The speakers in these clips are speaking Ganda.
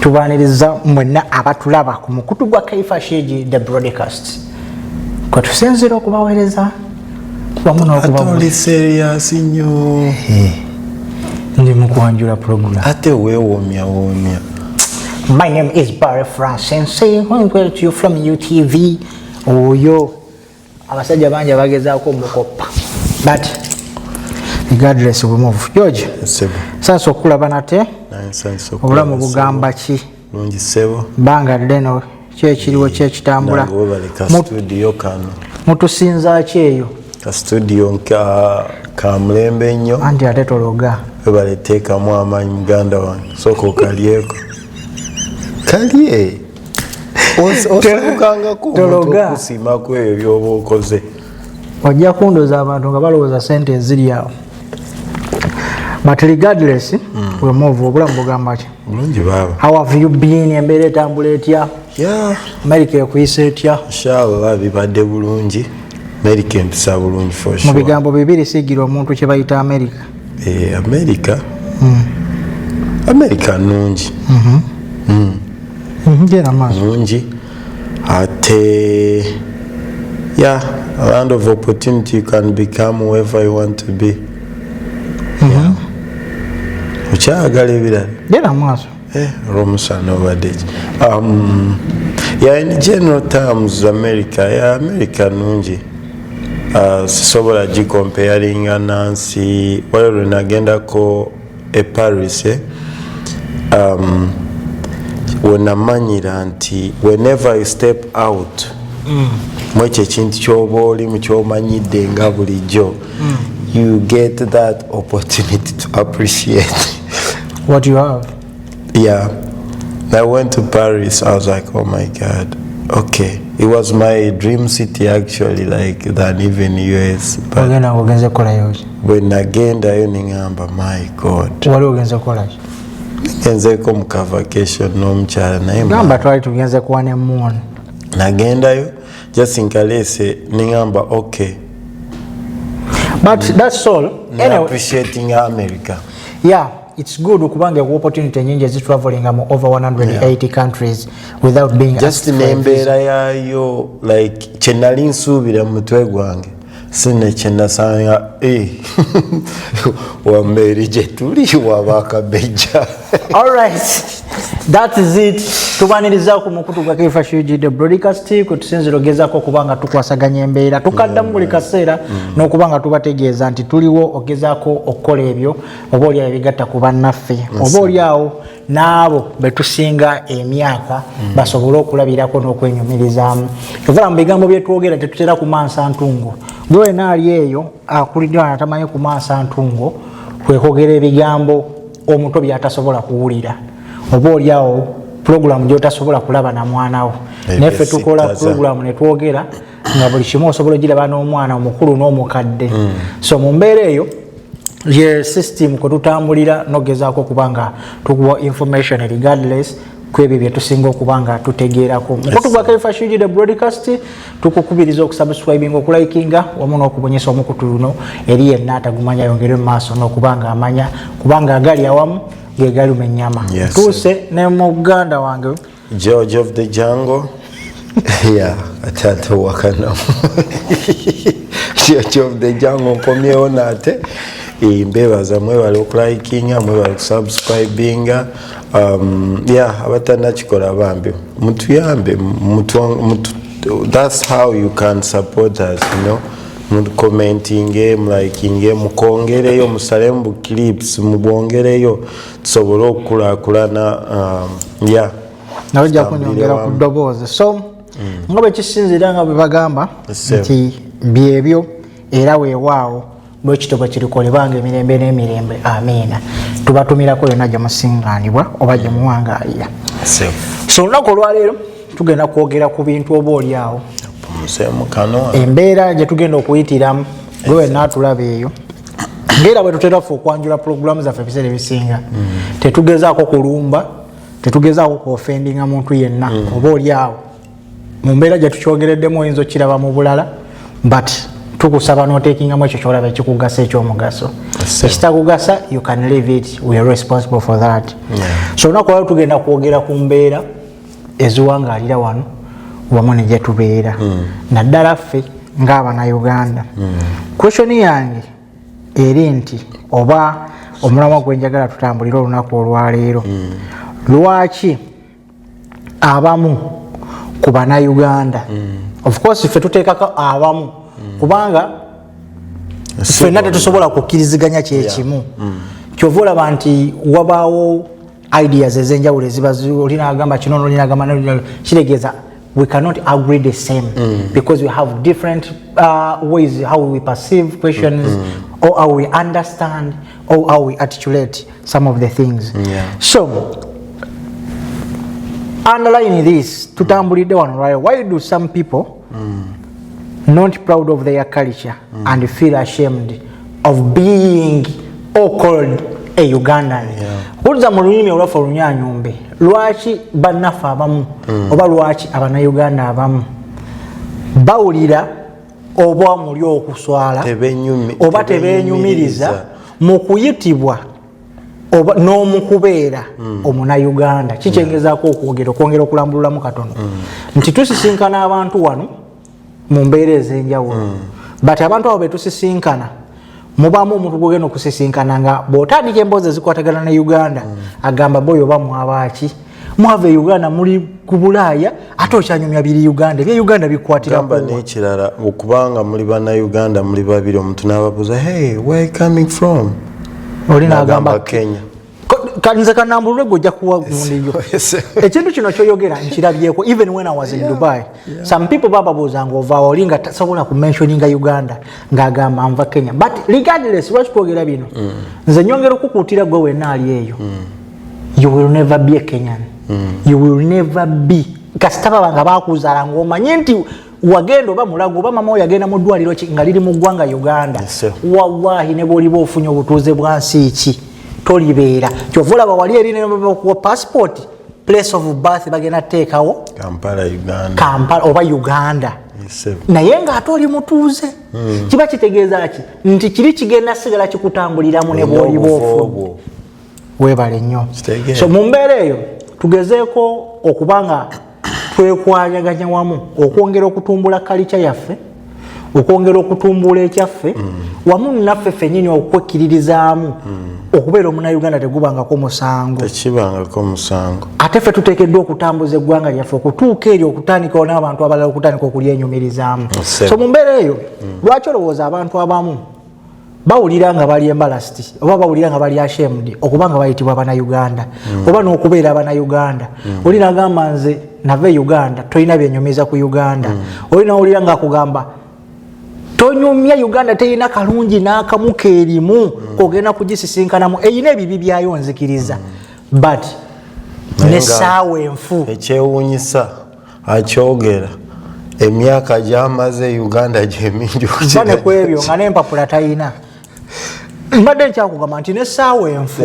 tubaniriza mwenna abatulaba ku mukutu gwa Kaifa Shiji the broadcast kwa tusinzira okubaweereza wamu n'okubabuulira serious nnyo ndi mu kwanjula program ate weewoomya. My name is Barry Francis I'm going to you from UTV. Oyo abasajja bangi bagezaako mukopa but regardless we move. George sasa okulaba nate obulamu bugamba ki lungi sebo banga ddeno kyekiriwo kyekitambula mutusinza ki eyo ka studio ka mulembe nnyo anti ate tologa webaleteekamu amaanyi muganda wange sooka okalyeko kalye osabukangako omuntu okusiimako ebyo byoba okoze ojja kundoza abantu nga balowooza sente eziri awo but regardless we move obulamu bugamba ki bulungi baaba how have you been embeera etambula etya America ekuyisa etya inshallah bibadde bulungi America empisa bulungi for sure mu bigambo bibiri sigira omuntu kye bayita America America nungi gera maaso nungi ate a land of opportunity. You can become whoever you want to be. Ukyagala ebirala gera maaso Romusana obadde in general terms America nungi sisobola gicomparinga nansi waliwo lwe nagendako Paris wenamanyira nti whenever you step out mwekyo ekintu kyoba olimu kyomanyidde nga bulijjo you get that opportunity to appreciate what you have. I went to Paris. I was like, oh my God, okay, it was my dream city actually, like than even US. But when agenda ningamba, my God, ngenzeeko mu vacation n'omukyala naye gamba twali tugenze kuwa ne moon nagendayo just nkalese ningamba okay, but that's all. Anyway, appreciating America. It's good ukubanga opportunity nyingi ezi traveling over 180 countries without being just nembeera yayo like kyenali nsuubira mu mutwe gwange sine kyenasanga wameri gye tuli wabakabejja. Alright, that is it. Tubaniriza ku mukutu gwa Kaifa Shiji the broadcast kutusinzira ogezako kubanga tukwasaganya embeera tukaddamu buli kaseera n'okubanga tubategeeza nti tuliwo ogezako okukola ebyo oba oli ebigatta ku bannaffe oba oli awo n'abo betusinga emyaka basobole okulabirako n'okwenyumirizaamu. Evala mu bigambo byetwogera tetutera kumansa ntungo gwe naali eyo akulidde atamanyi kumansa ntungo kwekogera ebigambo omuto byatasobola kuwulira oba oli awo program gyotasobola kulaba na mwanawo neffe tukola program netwogera nga buli kimu osobola giraba n'omwana omukulu n'omukadde so mu mbeera eyo ye system kwe tutambulira nogezaako kubanga tukuwa information regardless kwebyo bye tusinga okubanga tutegeerako mukutu gwa Kaifa Shiji the broadcast tukukubiriza okusubscribing okulikinga wamu n'okubonyesa omukutu luno eri yenna atagumanya yongere mu maaso n'okubanga amanya kubanga agali awamu gegaluma ennyama tuuse ne muganda wange George of the Jungle atata wakana George of the Jungle nkomyewo nate mbebaza mwebale okulikinga mwebale okusubscribinga abatanakikola bambi mutuyambe that's how you can support us, commenting, liking, mukongereyo, musalemu bu clips, mubongereyo tusobole okulakulana nawajja kunyongera ku ddoboozi so nga bwe kisinzira nga bwe bagamba nti byebyo era weewaawo bwekitobwa kirikolebanga emirembe n'emirembe amiina tubatumirako yonna gye musingaanibwa oba gye muwangaalira so olunaku olwaleero tugenda kwogera ku bintu oba oli awo embeera gye tugenda okuyitiramu gwe wenna atulaba eyo ngaera bwe tutera ffe okwanjula puroguramu zaffe ebiseera ebisinga tetugezaako kulumba tetugezaako kuofendinga muntu yenna oba oli awo mu mbeera gye tukyogereddemu oyinza okiraba mu bulala but tukusaba notekingamu ekyo kyolaba ekikugasa ekyomugaso. Ekitakugasa you can leave it, we are responsible for that. So olunaku olwaleero tugenda kwogera ku mbeera eziwangaalira wano wamu ne gye tubeera naddala ffe ng'Abannayuganda. Question yange eri nti oba omulamwa gwe njagala tutambulire olunaku olwaleero lwaki abamu ku Bannayuganda of course ffe tuteekako abamu kubanga ffenna tetusobola kukkiriziganya kyekimu kyova olaba nti wabaawo ideas ez'enjawulo eziba olina agamba kino olina agamba kitegeeza we cannot agree the same because we have different ways how we perceive questions or how we understand or how we articulate some of the things. So underline this, tutambulidde wano lwaleero, why do some people not proud of their culture and feel ashamed of being or called a Ugandan? Kuliza mu lulimi olwaffe olunyanyumbe lwaki bannaffe abamu oba lwaki Abannayuganda abamu bawulira oba muli okuswala oba tebeenyumiriza mu kuyitibwa oba n'omukubeera Omunnayuganda? Kikyengezaako okwongera okulambululamu katono nti tusisinkana abantu wano mu mbeera ez'enjawulo but abantu abo betusisinkana mubamu omuntu gwogenda okusisinkana nga bw'otandika emboozi ezikwatagana ne Uganda agamba boyo oba mwabaki mwava e Uganda muli ku Bulaaya ate okyanyumya biri Uganda ebya Uganda bikwatira gamba n'ekirala okubanga muli Bannayuganda muli babiri omuntu n'ababuuza hey where you coming from olina agamba Kenya kanze kanambulwe gojja kuwa mundiyo ekintu kino kyoyogera nkirabyeko even when I was in Dubai some people bababuzanga ova olinga tasobola ku mentioninga Uganda ngagamba nva Kenya but regardless lwaki twogera bino nze nyongera okukuutira gwe wenna ali eyo you will never be a Kenyan you will never be kasitaba banga bakuzaala ng'omanye nti wagenda oba mulago oba mama yagenda mu ddwaliro nga liri mu ggwanga Uganda wallahi ne bw'oliba ofunye obutuuze bwa nsi ki tolibeera kyova olaba wali erina ku passport place of birth bagenda teekawo Kampala oba Uganda naye ng'ate oli mutuuze kiba kitegeeza ki nti kiri kigenda sigala kikutambuliramu ne bw'oliba ofunye weebale nnyo. So mu mbeera eyo tugezeeko okubanga twekwanyaganya wamu okwongera okutumbula kalicha yaffe okwongera okutumbula ekyaffe wamu naffe ffennyini okwekkiririzaamu okubeera Omunnayuganda tegubangako musango tekibangako musango ate ffe tuteekeddwa okutambuza eggwanga lyaffe okutuuka eri okutandikawo n'abantu abalala okutandika okulyenyumirizaamu. So mu mbeera eyo lwaki olowooza abantu abamu bawulira nga bali embarrassed oba bawulira nga bali ashamed okubanga bayitibwa Abannayuganda oba n'okubeera Abannayuganda olina agamba nze nave Uganda tolina byenyumiza ku Uganda olina owulira nga akugamba tonyumya Uganda teyina kalungi n'akamu keerimu ogenda kugisisinkanamu eyina ebibi byayo nzikiriza but n'essaawa enfu ekyewuunyisa akyogera emyaka gy'amaze Uganda gyemingi okubane ku ebyo nga n'empapula tayina mbadde nkyakugamba nti n'essaawa enfu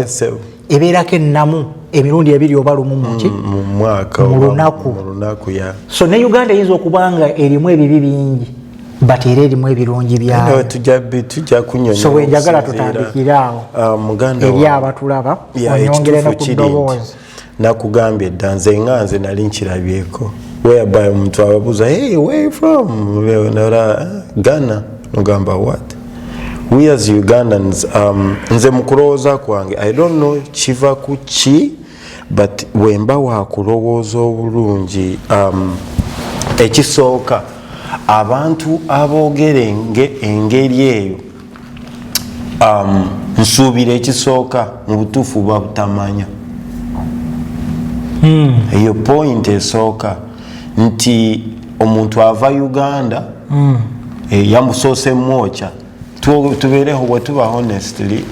ebeerako ennamu emirundi ebiri oba lumu muki mu mwaka mu lunaku so ne Uganda eyinza okubanga erimu ebibi bingi but era erimu ebirungi byayo tujja kunyonyola so wenjagala tutandikire awo eri abatulaba onyongere no ku ddoboozi nakugambye dda nze nga nze nali nkirabyeko whereby omuntu ababuuza hey where you from Ghana nogamba what we as Ugandans nze mu kulowooza kwange I don't know kiva ku ki but wemba waakulowooza obulungi ekisooka abantu aboogera engeri eyo nsuubira ekisooka mu butuufu babutamanya eyo point esooka nti omuntu ava Uganda yamusoose mwokya tubeereho bwe tuba honestly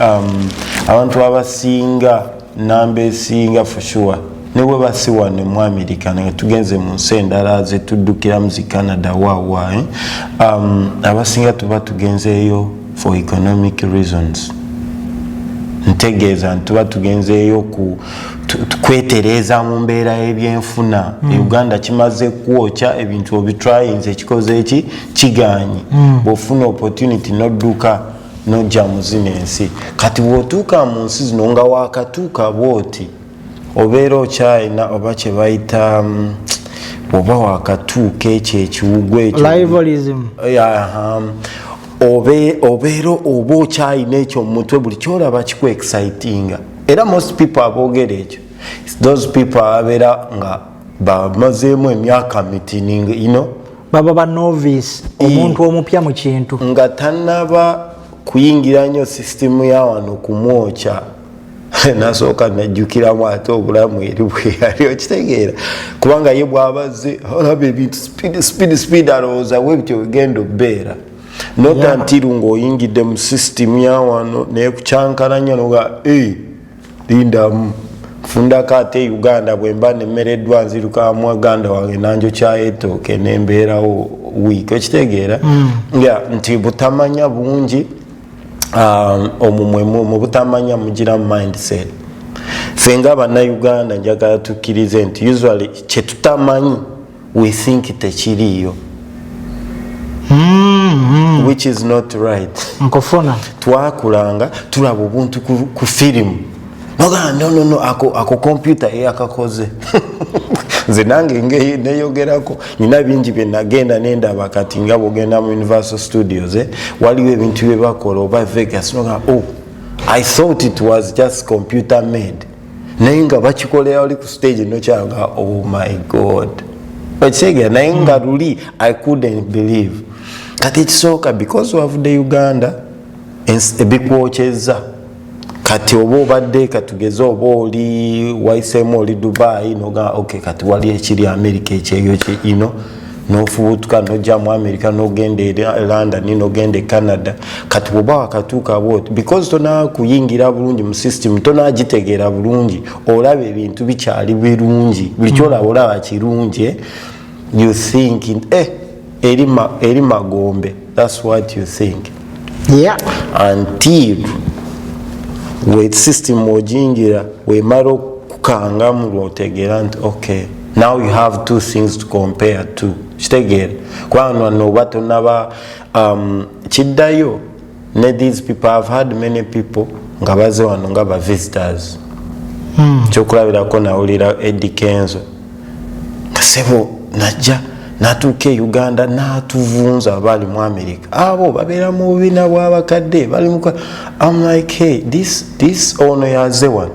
abantu abasinga namba esinga for sure ne bwe basiwa ne mu America nga tugenze mu nsi endala ze tuddukira mu Canada waawa abasinga tuba tugenzeeyo for economic reasons ntegeeza ntuba tugenzeeyo kwetereza mu mbeera y'ebyenfuna. Uganda kimaze kwokya ebintu obitryinze ekikoze eki kigaanyi. Bw'ofuna opportunity n'odduka n'ojja mu zino ensi. Kati bw'otuuka mu nsi zino nga waakatuuka bw'oti obeera okyalina oba kye bayita oba waakatuuka ekyo ekiwugu ekyo rivalrism. Obeera oba okyalina ekyo mu mutwe buli kyolaba kiku excitinga. Era most people aboogera ekyo those people abeera nga bamazeemu emyaka mitini baba ba novice omuntu omupya mu kintu nga tannaba kuyingira nnyo sisitemu ya wano kumwokya nasooka najjukiramu ate obulamu eri bweyali okitegeera kubanga ye bw'abazze olaba ebintu speed alowooza bwebityo bigenda obbeera nota ntiru ng'oyingidde mu sisitemu ya wano neekucankana nnyo noga lindamu fundako ate Uganda bwe mba nemmereddwa nziruka muganda wange nanjokyayo ettooke nembeerawo wiiki okitegeera nti butamanya bungi omumwe mu butamanya mugira mindset. Ffe nga bannayuganda njagala tukkirize nti usually kye tutamanyi we think tekiriiyo which is not right. Nkofuna twakulanga tulaba obuntu ku firimu no ako computer akakoze nze nange neyogerako nina bingi bye nagenda nendaba kati nga bwogenda mu Universal Studios waliwo ebintu bye bakola oba Vegas noga I thought it was just computer made naye nga bakikolera oli ku stage nokyanga oh my god okitegeera naye nga luli I couldn't believe kati ekisooka because of the Uganda ebikwokyeza kati oba obadde katugeze oba oli waisemu oli Dubai noga okay kati wali ekiri America ekyeyo nofubutuka nojja mu America nogenda e London nogenda e Canada kati oba wakatuuka bwoti because tona kuyingira bulungi mu system tona gitegeera bulungi olaba ebintu bikyali birungi buli kyolaba kirungi you think eri magombe. That's what you think until with system ojingira we maro kukanga mu lwotegera nti okay now you have two things to compare to kitegera kwano no bato naba kiddayo ne these people have had many people nga baze wano nga ba visitors kyokulabirako nawulira Eddie Kenzo kasebo najja natuke Uganda natuvunza abali mu America abo babeera mu bina bw'abakadde bali mu I'm like hey this ono yaze wano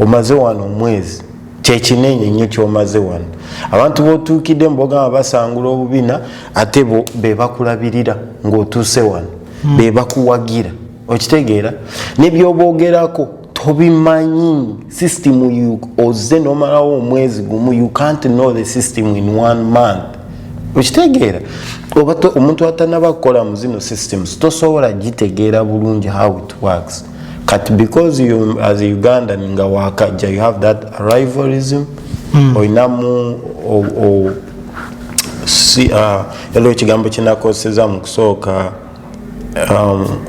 omaze wano omwezi kyekinenye nnyo kyomaze wano abantu botuukidde mboga basangula obubina ate bo be bakulabirira ng'otuuse wano be bakuwagira okitegeera nebyoboogerako tobimanyi system you oze nomalawo omwezi gumu you can't know the system in 1 month okitegeera omuntu atanaba kukola mu zino systems tosobola gitegeera bulungi how it works kati because you as a Ugandan nga wakajja you have that rivalrism oinamu elo ekigambo kinakoseza mu kusooka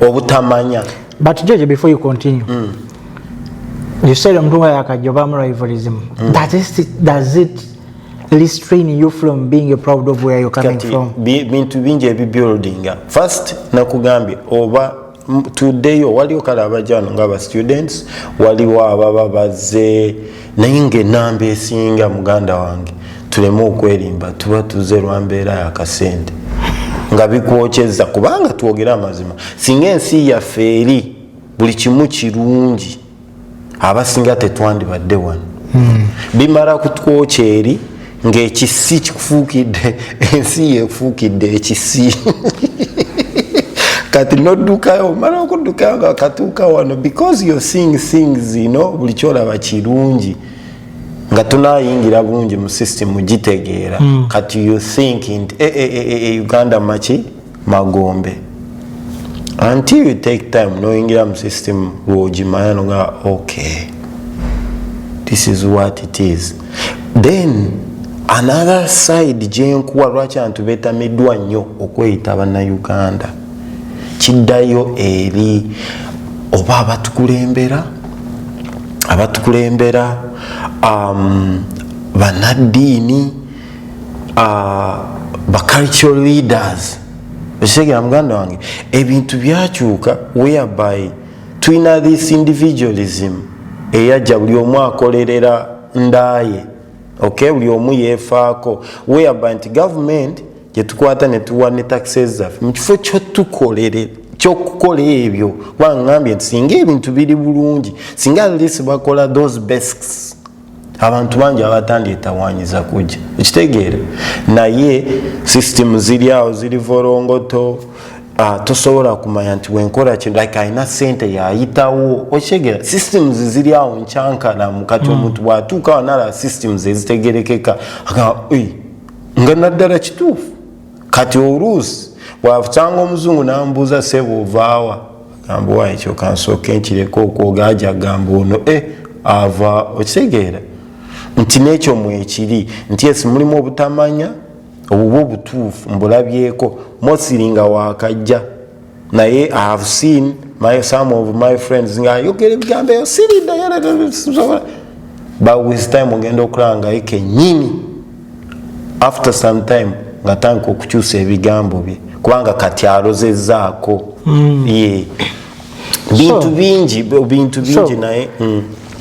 obutamanya. But George, before you continue you said omuntu yakajobamu rivalrism does it restrain you from being proud of where you're coming from? Bintu bingi ebibuildinga first nakugambye oba today waliwo kale abajano nga ba students waliwo ababa bazze naye ng'ennamba esinga muganda wange tuleme okwerimba tuba tuze lwa mbeera yakasente nga bikwokyeza kubanga twogera amazima singa ensi yaffe eri buli kimu kirungi abasinga tetwandibadde wano bimala kutwokya eri ng'ekisi kikufuukidde ensi yefuukidde ekisi kati noddukayo omala okuddukayo nga katuuka wano because you're seeing things buli kyolaba kirungi nga tunayingira bulungi mu system gitegeera kati you think Uganda machi magombe until you take time noyingira mu system lwogimanya noga okay this is what it is. Then another side jenkuwa lwaki abantu betamiddwa nnyo okweyita bannayuganda kiddayo eri oba abatukulembera banaddiini cultural leaders ekitegeera muganda wange ebintu byakyuka whereby tulina this individualism eyajja buli omu akolerera ndaaye okay buli omu yeefaako whereby nti government gyetukwata netuwa ne taxes zaffe mu kifo ky'okukola ebyo kubanga ngambye nti singa ebintu biri bulungi singa alisi bakola those basks abantu bangi abatandyetawanyiza kujja ekitegeere naye system ziri awo ziri vorongoto tosobola kumanya nti wenkola kintu like ayina sente yayitawo okitegeera systems ziri awo nkyankalamu kati omuntu bwatuuka wanala systems ezitegerekeka nga naddala kituufu kati oluusi bwafutanga omuzungu nambuuza sebo ovaawa gamba wa ekyo kansooka enkireko okwogaja agamba ono ava okitegeera nti nekyo mwekiri nti esi mulimu obutamanya obuba obutuufu mbulabyeko mosiringa wakajja naye I have seen some of my friends nga yogera ebigambo eyo siridda but with time ogenda okulanga kenyini after some time nga tanka okukyusa ebigambo bye kubanga kati alozezaako bintu bingi naye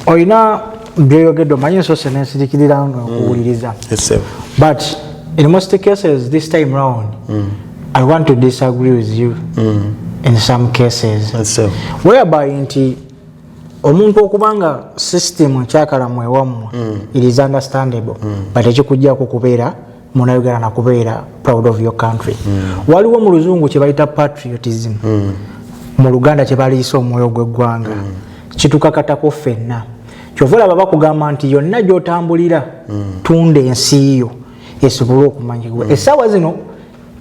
oyina byeyogedde omanyi ensose nensirikirira nga okuwuliriza but in most cases this time round I want to disagree with you in some cases whereby nti omuntu okubanga system nkyakalamu ewammwe it is understandable but ekikujjako kubeera munauganda nakubeera proud of your country waliwo mu luzungu kye bayita patriotism mu Luganda kye baliisa omwoyo gw'eggwanga kitukakatako ffenna kyovula baba kugamba nti yonna gy'otambulira tunda ensi yo esobole okumanyibwa essaawa zino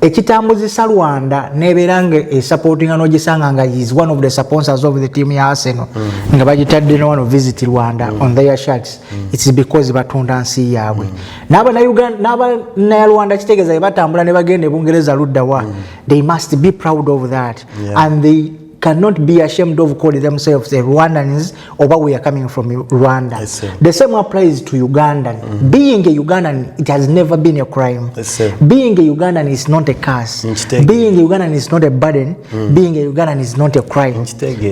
ekitambuzisa Rwanda nebeera nga esupportinga n'ogisanga nga is one of the sponsors of the team ya Arsenal nga bagitadde no one visit Rwanda on their shirts it's because batunda nsi yaabwe n'aba Rwanda kitegeeza batambula ne bagenda e Bungereza ludda wa they must be proud of that and they cannot be ashamed of calling themselves the Rwandans or we are coming from Rwanda. The same applies to Ugandan. Being a Ugandan, it has never been a crime. Being a Ugandan is not a curse. Being a Ugandan is not a burden. Being a Ugandan is not a crime.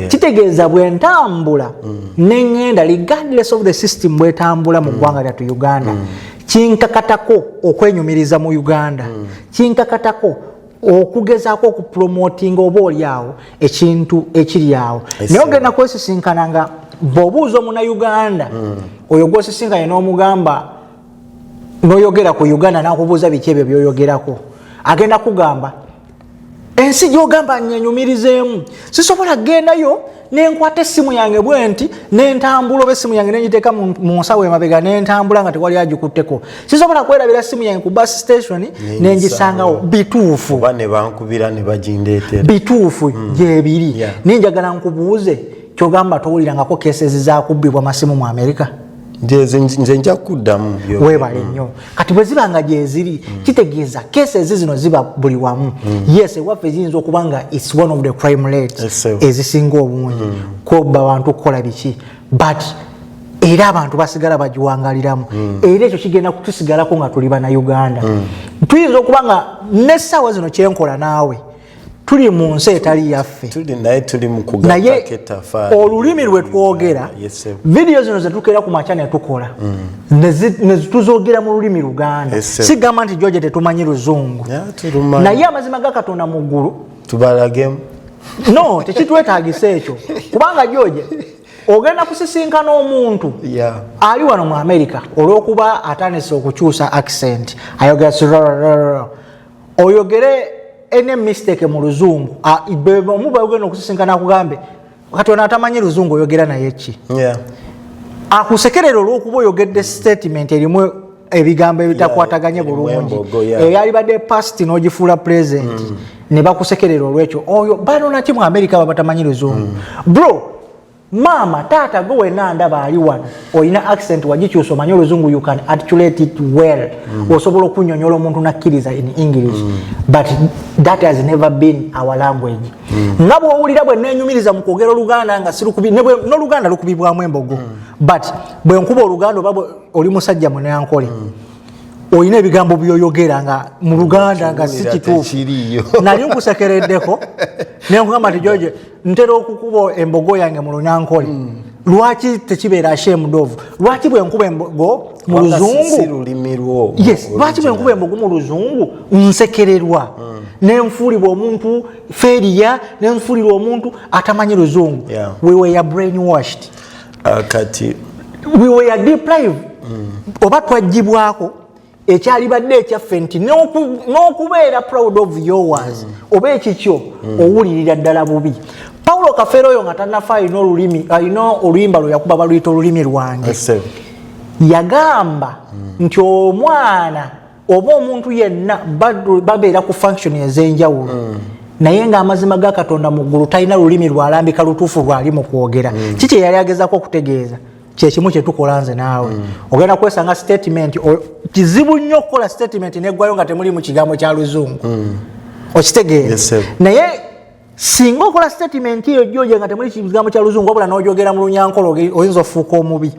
Kitegeeza bwentambula nengenda regardless of the system bwetambula mu ggwanga lyattu Uganda. Kinkakatako okwenyumiriza mu Uganda. Kinkakatako okugezaako okupromotinga oba oliawo ekintu ekiri awo naye ogenda kwesisinkana nga bw'obuuza omunnayuganda oyo gwosisinkanye n'omugamba n'oyogera ku Uganda n'akubuuza biki ebyo by'oyogerako agenda kugamba ensi gy'ogamba nyenyumirizeemu sisobola gendayo nenkwata essimu yange bwenti nentambula oba essimu yange nenyiteeka mu nsawo emabega nentambula nga tewali agikutteko sisobola kwerabira essimu yange ku bus station nengisangawo bituufu oba ne bankubira ne bagindeetera bituufu gyebiri nenjagala nkubuuze kyogamba towulirangako cases zakubbibwa masimu mu America nze nja kuddamu webale nnyo kati bwe ziba nga gyeziri kitegeeza cases zino ziba buli wamu yes ewaffe ziyinza okuba nga it's one of the crime rates ezisinga obungi kobba abantu kukola biki but era abantu basigala bagiwangaliramu era ekyo kigenda kutusigalako nga tuli bannayuganda tuyinza okuba nga n'essaawa zino kyenkola naawe tuli mu nsi etali yaffe naye olulimi lwe twogera video zino zetukera ku macha ne tukola ne tuzogera mu lulimi Luganda sigamba nti George tetumanyi Luzungu naye amazima ga Katonda mu ggulu tubalagemu no tekitwetaagisa ekyo kubanga George ogenda kusisinkana omuntu ali wano mu America olw'okuba atandise okukyusa accent ayogera oyogere ene mistake mu Luzungu omuba ogenda okusisinkana akugambe Katonda atamanyi Luzungu oyogera naye ki akusekerera olw'okuba oyogedde statement erimu ebigambo ebitakwataganye bulungi eyali badde past n'ogifuula present ne bakusekerera olw'ekyo oyo bano naki mu America baba tamanyi Luzungu bro mama tata gwe nanda bali wano oyina accent wagikyusa omanyi oluzungu you can articulate it well osobola okunyonyola omuntu nakkiriza in English but that has never been our language nga bw'owulira bwe neenyumiriza mu kwogera Oluganda nga n'Oluganda lukubibwamu embogo but bwe nkuba Oluganda oba oli musajja Munyankole oyina ebigambo byoyogera nga mu Luganda nga si kituufu nali nkusekereddeko nenkugamba nti George ntera okukuba embogo yange mu Lunyankole lwaki tekibeera ashamed of lwaki bwe nkuba embogo mu Luzungu yes lwaki bwe nkuba embogo mu Luzungu nsekererwa nenfuulibwa omuntu feriya nenfuulirwa omuntu atamanyi Luzungu we were brainwashed kati we were deprived oba twajjibwako ekyali badde ekyaffe nti n'okubeera proud of yours oba ekikyo owulirira ddala bubi Paulo Kafeero oyo nga tannafa alina oluyimba lwe yakuba baluyita olulimi lwange yagamba nti omwana oba omuntu yenna babeera ku function ez'enjawulo naye ng'amazima ga Katonda mu ggulu talina lulimi lwalambika lutuufu lwali mu kwogera kiki yali agezaako okutegeeza kyekimu kye tukola nze naawe ogenda kwesanga statement kizibu nnyo okukola statement neggwayo nga temuli mu kigambo kya Luzungu okitegeera naye singa okola statement eyo George nga temuli kigambo kya Luzungu wabula n'ogyogera mu Lunyankole oyinza ofuuka omubi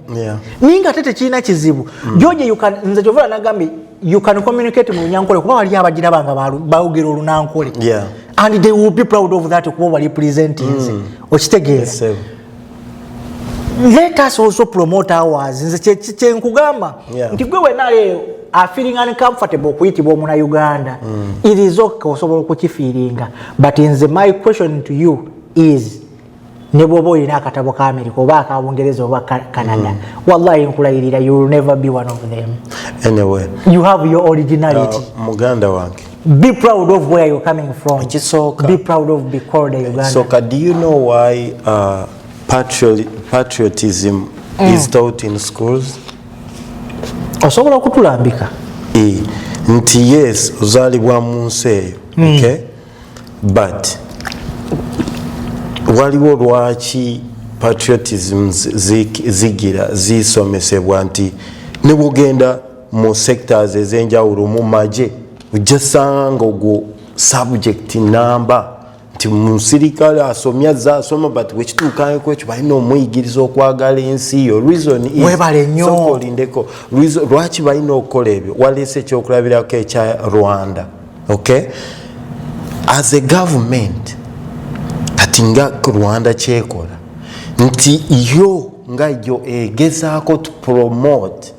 naye nga ate tekirina kizibu George nze kyovula nagambye you can communicate mu Lunyankole kuba wali abagiraba nga baogera Olunankole and they will be proud of that kuba bali presenting okitegeera let us also promote ours nze kyenkugamba nti gwe wenale feeling uncomfortable okuyitibwa omuna Uganda it is okay osobola okukifiiringa but nze my question to you is ne bwoba olina akatabo ka America oba aka Bungereza oba Canada wallahi nkulayirira you will never be one of them anyway you have your originality muganda wange be proud of where you're coming from be proud of be called a Uganda so do you know why patriotism is taught in schools osobola okutulambika nti yes ozalibwa mu nsi eyo okay but waliwo lwaki patriotism zigira zisomesebwa nti ne bugenda mu sectors ez'enjawulo mu magye ujasanga ogwo subject number nti musirikale asomya zasoma but wekituukangeko ekyo balina omuyigiriza okwagala ensi yo reason is webale nnyo lwaki balina okukola ebyo waleese ekyokulabirako ekya Rwanda okay as a government kati nga Rwanda kyekola nti yo nga yo egezaako to promote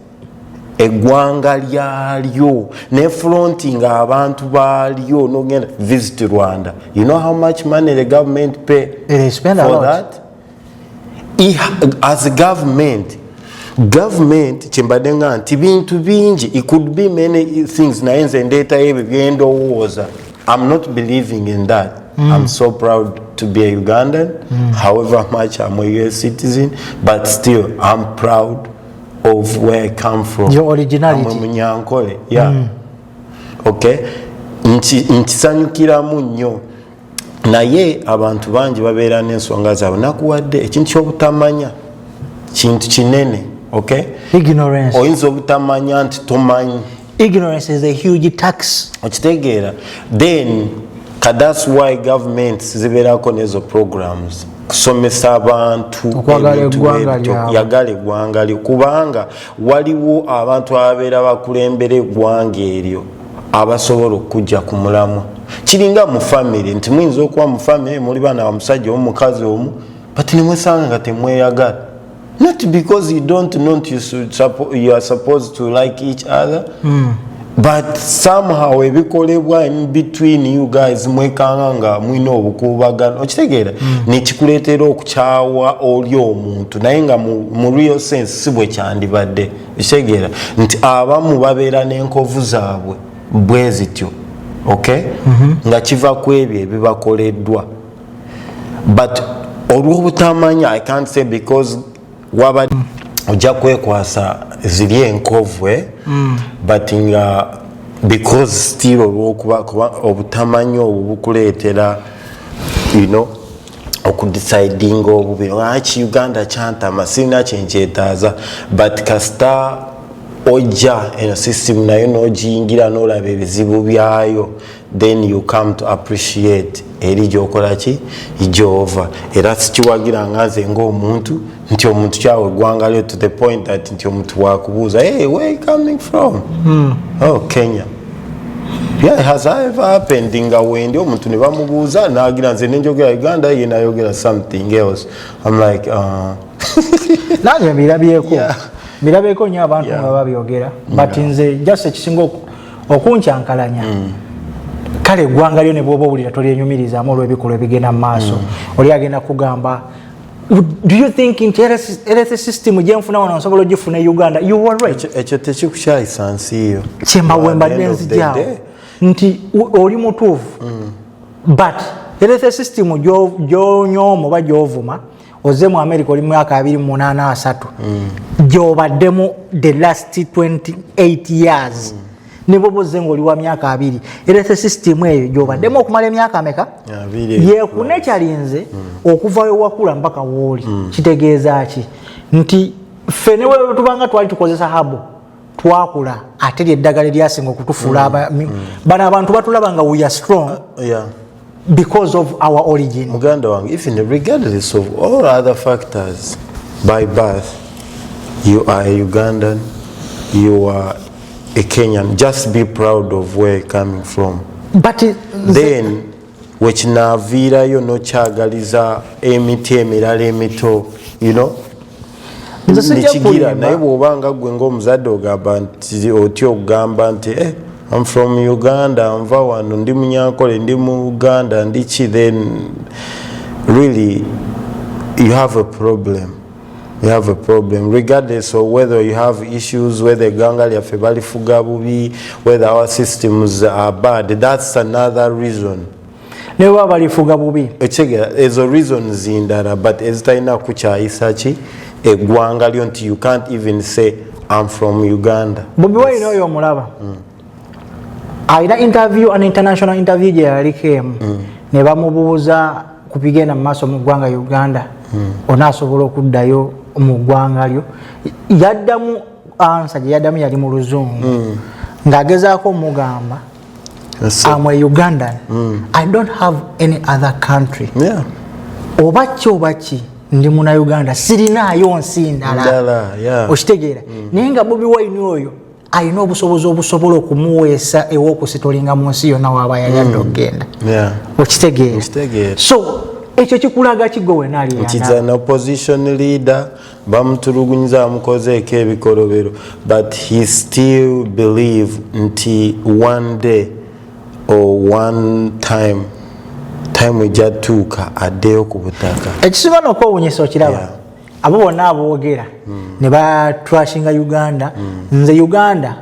eggwanga lyalyo ne fronting abantu balyo nogenda visit Rwanda you know how much money the government pay they spend for a lot that as a government chembadenga nti bintu bingi it could be many things naye nze ndeeta ebyo byendowooza I'm not believing in that I'm so proud to be a Ugandan however much I'm a US citizen but still I'm proud of where I come from your originality I'm Munyankole okay nkisanyukiramu nnyo naye abantu bangi babeera n'ensonga zaabwe nakuwadde ekintu ky'obutamanya kintu kinene okay ignorance oyinza obutamanya nti tomanyi ignorance is a huge tax okitegeera then that's why governments zibeerako n'ezo programs kusomesa abantu yagala eggwanga lyo kubanga waliwo abantu ababeera bakulembera eggwanga eryo abasobola okujja ku mulamwa kiringa mu family nti muyinza okuba mu family muli baana ba musajja omukazi omu but nimwesanga nga temweyagala not because you don't know you are supposed to like each other but somehow ebikolebwa in between you guys mwekanga nga mwina obukubagano okitegeera nekikuleetera okukyawa oli omuntu naye nga mu real sense si bwe kyandibadde okitegeera nti abamu babeera n'enkovu zaabwe bwe zityo okay nga kiva ku ebyo ebibakoleddwa but olw'obutamanya I can't say because waba ojja kwekwasa ziri enkovu but nga because still olw'okuba obutamanya obwo bukuleetera okudeciding obubiri achi Uganda chanta masina chenchetaza but kasta oja eno system nayo nojingira nolabe bizibu byayo then you come to appreciate eri jokola ki ijova era sikiwagira ngaze ng'omuntu nti omuntu kyawe gwanga lyo to the point that nti omuntu wakubuuza hey where you coming from oh Kenya. Yeah, it has ever happened nga wendi omuntu ne bamubuuza nagira nze nenjogera Uganda ye nayogera something else. I'm like nanye mirabyeko nnyo abantu nga babyogera but nze just ekisinga okunkyankalanya kale eggwanga lyo ne bwoba owulira tolyenyumirizaamu olw'ebikolwa ebigenda mu maaso oli agenda kugamba do you think nti health system gyenfuna wano nsobola ogifuna e Uganda? You were right. Ekyo tekikukyayisa nsi yo kyembawembadde nzijaawo nti oli mutuufu but health system gy'onyooma oba gy'ovuma oze mu America oli mu myaka 283 gy'obaddemu the last 28 years ne boboze ng'oli wa myaka 2 health system eyo gy'obaddemu okumala emyaka ameka yeekune kyalinze okuvayo wakula mpaka wooli kitegeeza ki nti ffe ne bwe tubanga twali tukozesa habo twakula ate lyeddagala lyasinga okutufuula bano abantu batulaba nga we are strong because of our origin. Muganda wange, even regardless of all other factors, by birth you are a Ugandan, you are a Kenyan. Just be proud of where you're coming from. But then wekinaviirayo nokyagaliza emiti emirala emito, you know, nekigira naye bw'obanga gwe ng'omuzadde ogamba nti otya okugamba nti I'm from Uganda, nva wano ndi Munyankole, ndi mu Uganda, ndiki, then really you have a problem. You have a problem regardless of whether you have issues, whether ganga lyaffe balifuga bubi, whether our systems are bad. That's another reason. Newa balifuga bubi. Echegera ezo reasons indara, but ezitalina kukyayisa ki eggwanga lyo nti you can't even say I'm from Uganda. Bobi Wine oyo omulaba. Aina interview, an international interview gye yaliko ne bamubuuza kupigenda mu maaso mu ggwanga Uganda onaasobola okuddayo mu ggwanga lyo yaddamu answer gye yaddamu yali mu Luzungu ng'agezaako omugamba I'm a Ugandan. I don't have any other country. Oba ki ndi muna Uganda sirinaayo nsi ndala okitegeera naye nga Bobi Wine oyo alina obusobozi obusobola okumuweesa ew'okusitolinga mu nsi yonna waaba yali okgenda okitegeera so ekyo kikulaga kigowe naali yana an opposition leader bamutulugunyiza amukozeeko ebikolobero but he still believe nti one day or one time ejatuuka addeyo ku butaka ekisiba n'okwewuunyisa okiraba abo bonna aboogera ne batrashinga Uganda nze Uganda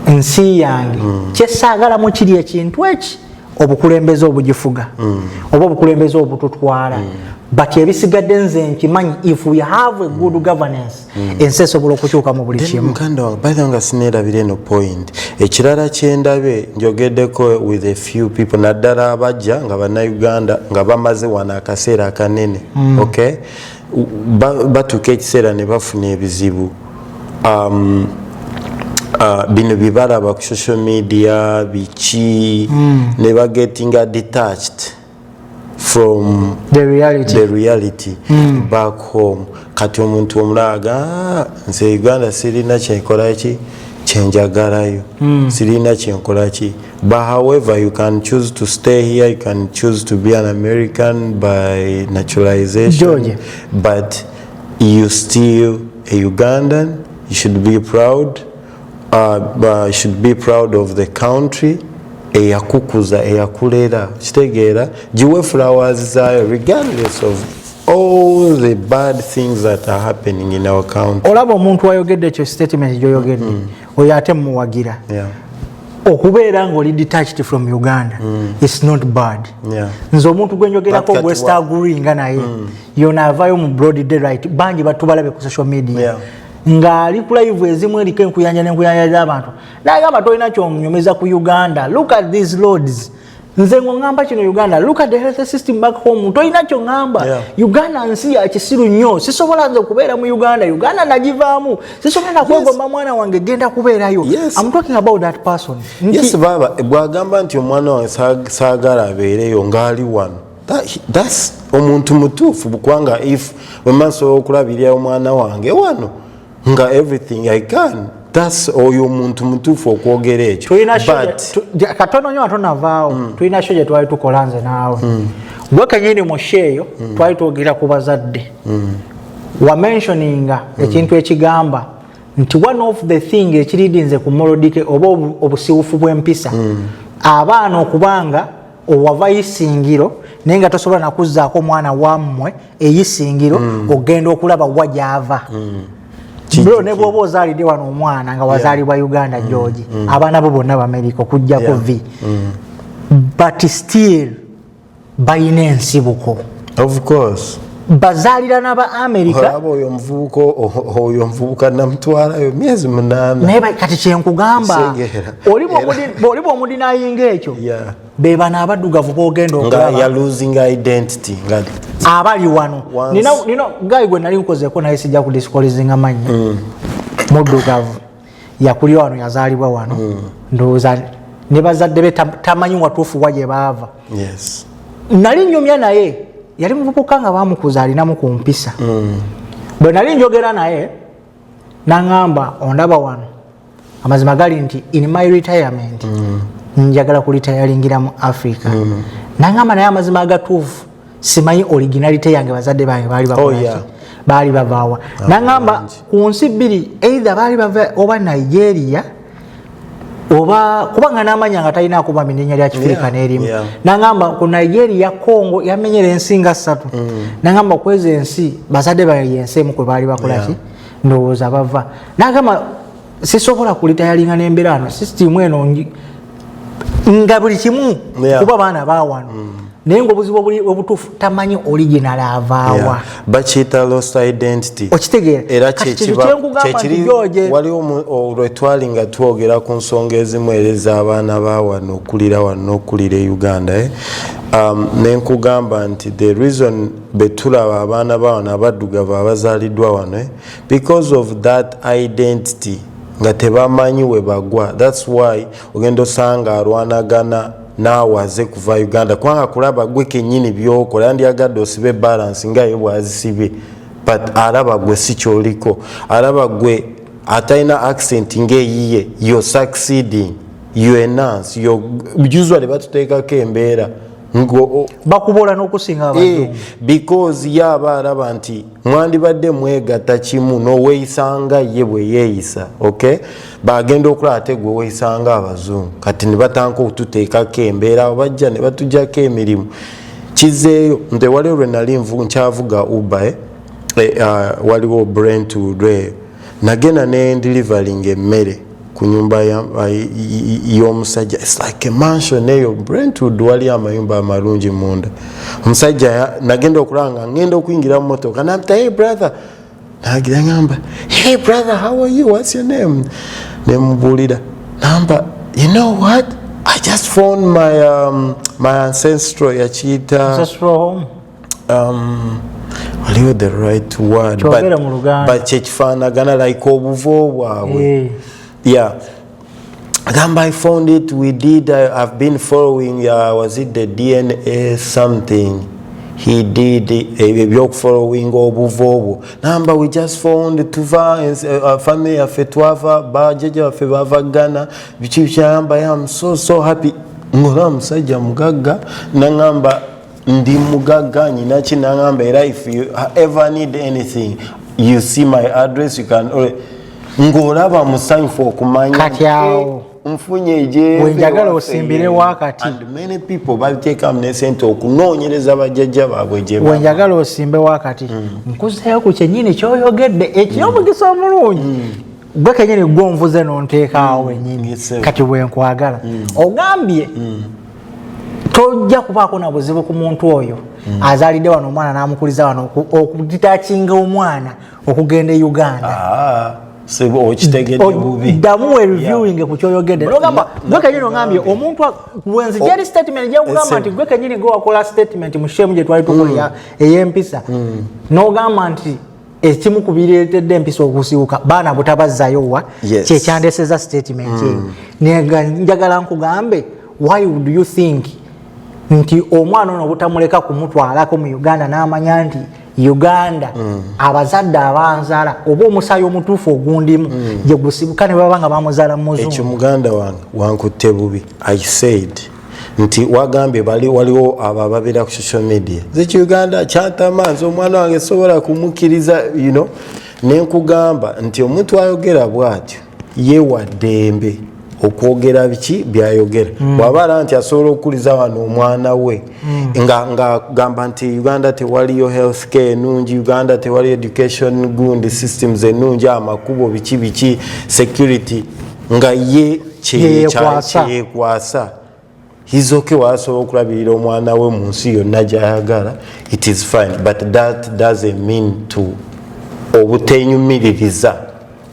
nsi yange kyesaagalamu kiri ekintu eki obukulembeze obugifuga oba obukulembeze obututwala but ebisigadde nze nkimanyi if we have a good governance ensi esobola okukyuka mu buli kimu. Mukanda wange bayita nga sineerabira eno point ekirala kyendabe njogeddeko with a few people naddala abajja nga bannayuganda nga bamaze wano akaseera akanene okay batuuka ekiseera ne bafuna ebizibu bino bibalaba ku social media biki ne bagetinga detached from the reality back home kati omuntu omulaga nze Uganda sirina kyenkola ki kyenjagalayo sirina kyenkola ki but however you can choose to stay here, you can choose to be an American by naturalization but you still a Ugandan. You should be proud should be proud of the country eyakukuza eyakulera kitegeera jiwe flowers zayo regardless of all the bad things that are happening in our country. Olaba omuntu ayogedde ekyo statement gyoyogedde oyo ate muwagira okubeera ng'oli detached from Uganda it's not bad nze omuntu gwenjogerako West agree nga naye yonaavaayo mu broad daylight bangi batubalabe ku social media ngali ku live ezimu eriko enkuyanja n'enkuyanja z'abantu n'agamba tolina ky'onyumeza ku Uganda. Look at these roads nze ngamba kino Uganda, look at the health system back home. Toyina kyo ngamba. Uganda nsi ya kisiru nnyo. Sisobola nze kubeera mu Uganda. Uganda nagivaamu. Sisobola kwegomba mwana wange genda kubeerayo. I'm talking about that person. Yes baba, bwagamba nti omwana wange saagala abeereyo ngali wano. That's omuntu mutuufu kubanga if wemaso okulabirira omwana wange wano nga everything I can. That's oyo muntu mutuufu okwogera ekyo. Katono nnyo atonavaawo. Tulina shoje twali tukola nze naawe. Gwe kenyini mosheeyo twali twogera ku bazadde. Wa mentioninga ekintu ekigamba nti one of the thing ekiridinze ku molodike oba obusiwufu bw'empisa abaana okubanga owava isingiro naye nga tosobola nakuzzaako omwana wammwe eyisingiro ogenda okulaba wa gy'ava. Bro ne bwoba ozaalidde wano omwana nga wazaalibwa Uganda George abaana bo bonna b'Amerika okujjako vi but still bayina ensibuko. Of course. Bazaalira n'aba America. Oyo mvubuka namutwalayo myezi 8. Naye kati kyenkugamba oli bw'omudinayinga ekyo be bano abaddugavu boogenda okulaba nga ya losing identity abali wano. Nino gayi gwe nali nkozeeko naye sijja kudisclosing mannya muddugavu yakuli wano yazaalibwa wano ndowooza ne bazadde be tamanyi watuufu wa gye baava. Nali nnyumya naye yali muvubuka nga bamukuza alinamu ku mpisa. Bwe nali njogera naye nangamba ondaba wano amazima gali nti in my retirement njagala kulitayalingira mu Africa. Nangamba naye amazima agatuufu simanyi originality yange bazadde bange baali bakola baali bavaawa. Nangamba ku nsi bbiri either baali bava oba Nigeria oba kubanga n'amanya nga talina kuba minenya lya Kifirika n'erimu. Nangamba ku Nigeria Congo yamenyera ensinga 3. Nangamba kwezi ensi bazadde bange yensi emu kwe baali bakola ki ndowooza bava. Nangamba sisobola kulitayalinga n'embeera system eno nga buli kimu kuba baana baawano naye ng'obuzibu obutuufu tamanyi original avaawa. Bakiyita lost identity. Okitegeera era kyekiri waliwo olwetwali nga twogera ku nsonga ezimu ez'abaana baawano okulira wano n'okulira e Uganda. Nenkugamba nti the reason betulaba abaana baawano abaddugavu abazaaliddwa wano because of that identity nga tebamanyi we bagwa. That's why ogenda osanga alwanagana naawaze kuva Uganda kubanga kulaba gwe kennyini byokola andyagadde osibe balance nga ye bwazisibye but alaba gwe si kyoliko, alaba gwe atalina accent ng'eyiye, you're succeeding, you enhance, usually batuteekako embeera bakubola n'okusinga abazungu because yaba alaba nti mwandibadde mwegatta kimu n'oweeyisanga ye bwe yeeyisa. Okay, bagenda okulaba ate gwe weeyisanga abazungu kati ne batanka okututeekako embeera bajja ne batuggyako emirimu kizeeyo. Nte waliwo lwe nali nkyavuga Uber waliwo Brentwood nagenda ne delivering emmere ku nyumba y'omusajja. It's like a mansion eyo Brentwood wali amayumba amalungi munda. Omusajja nagenda okulanga ngenda okuyingira mu motoka namta hey brother nagira ngamba hey brother how are you, what's your name? Nemubulira namba you know what I just found my ancestral yakiyita ancestral home waliwo the right word but kyekifaanagana like obuvo bwabwe. Yeah, I found it. We did. I've been following. Was it the DNA something? He did a following obuvobo. Number we just found tuva family of Tuava, Bajaja of Bavagana. I am so happy. Muram Saja Mugaga Nangamba Ndi Mugaga Ninachi Nangamba. If you ever need anything, you see my address. You can. Ngolaba musanyufu okumanya kati awo nfunye je wenjagala osimbire wakati and many people baliteeka mnesente okunoonyereza bajjajja baabwe je wenjagala osimbe wakati nkuzeeyo ku kyennyini kyoyogedde ekyomugisa omulungi gwe kennyini gwonvuze n'onteekaawo wennyini kati bwenkwagala ogambye tojja kubaako na buzibu ku muntu oyo azaalidde wano omwana n'amukuliza wano okuditakinga omwana okugenda e Uganda. sebo okitegedde bubi damu reviewing ku kyoyogedde nogamba gwe kenyini ngambye omuntu wenzi jeri statement je kugamba nti gwe kenyini go akola statement mu shemu je twali tukola eyempisa nogamba nti ekimu kubireetedde empisa okusibuka baana butabazzayo wa kye kyandeseza statement njagala nkugambe why would you think nti omwana ono butamuleka kumutwalako mu Uganda n'amanya nti Uganda abazadde abanzala oba omusayo omutuufu ogundimu gye gusibuka ne baba nga bamuzaala mu muzungu ekyo muganda wange wankutte bubi I said nti wagambye waliwo abo ababeera ku social media zeki Uganda kyatamanzi omwana wange sobola kumukiriza nenkugamba nti omuntu ayogera bw'atyo yewaddembe okwogera biki byayogera bw'abaala nti asobola okukuliza wano omwana we nga gamba nti Uganda tewaliyo health care ennungi Uganda tewaliyo education gundi systems ennungi amakubo biki security nga ye kyeyekwasa he's okay wasobola okulabirira omwana we mu nsi yonna gy'ayagala it is fine but that doesn't mean to obutenyumiririza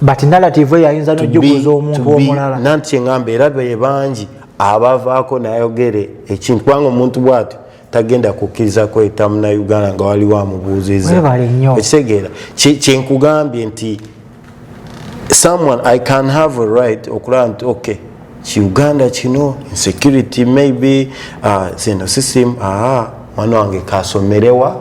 but narrative yayinza n'ojuguza omuntu omulala nanti ngamba era be bangi abavaako nayogere ekintu kubanga omuntu bw'atyo tagenda kukkiriza kweta muna Uganda nga waliwo amubuuziza ekitegeera kyenkugambye nti someone I can have a right okulaba nti okay Uganda kino insecurity maybe zino system mwana wange kasomerewa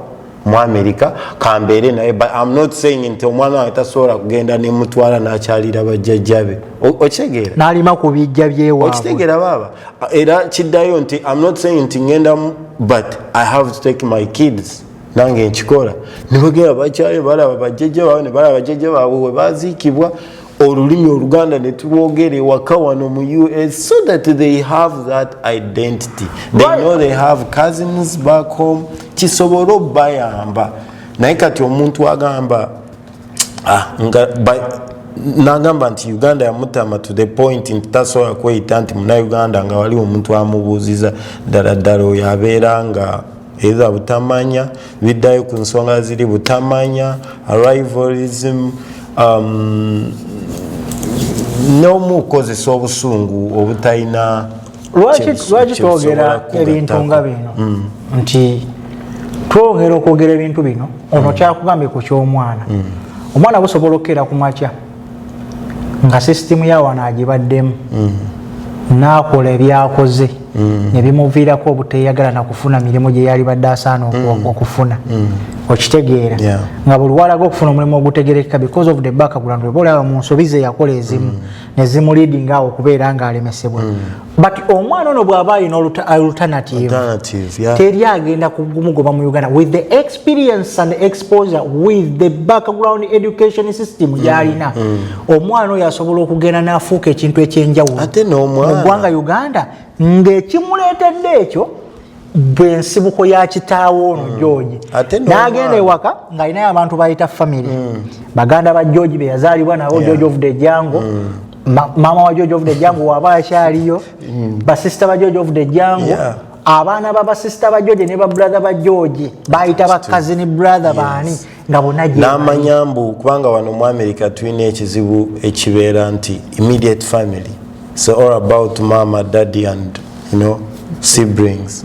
mu America kambeere naye but I'm not saying nti omwana wange tasobola kugenda nemutwala n'akyalira bajjajjabe okitegeera n'alima ku bijja byewaabwe okitegeera baba era kiddayo nti I'm not saying nti ngenda but I have to take my kids nange nkikola nibagenda bakyale balaba bajjajja baabwe ne balaba bajjajja baabwe we baziikibwa olulimi oluganda ne tulwogere waka wano mu US so that they have that identity they know they have cousins back home kisobola bayamba naye kati omuntu agamba nagamba nti Uganda yamutama to the point nti tasobola kweyita nti muna Uganda nga wali omuntu amubuuziza ddala oyo abeera nga either butamanya biddayo ku nsonga ziri butamanya arrivalism n'omukozesa obusungu obutalina lwaki twogera ebintu nga bino nti twogera okwogera ebintu bino ono kyakugambye ku ky'omwana omwana busobola okukeera ku makya nga sisitimu yawana agibaddemu n'akola ebyakoze ne bimuviirako obuteyagala na kufuna mirimu gye yali badde asaana okufuna okitegeera nga buli walaga okufuna omulimu ogutegerekeka because of the background weba olaba mu nsobi ze yakola ezimu ne zimuleadinga awo okubeera ng'alemesebwa but omwana ono bw'aba alina alternative teri agenda kumugoba mu Uganda with the experience and exposure with the background education system gy'alina omwana oyo asobola okugenda n'afuuka ekintu ekyenjawulo mu ggwanga Uganda ng'ekimuleetedde ekyo bwensibuko ya kitaawo ono George n'agenda ewaka ng'alinayo abantu bayita family baganda ba George be yazaalibwa nabo George of the Jungle mama wa George of the Jungle waba akyaliyo basista ba George of the Jungle abaana babasista ba George ne ba brother ba George bayita ba cousin brother baani nga bonna gye n'amanyambu kubanga wano mu America tulina ekizibu ekibeera nti immediate family so all about mama daddy and siblings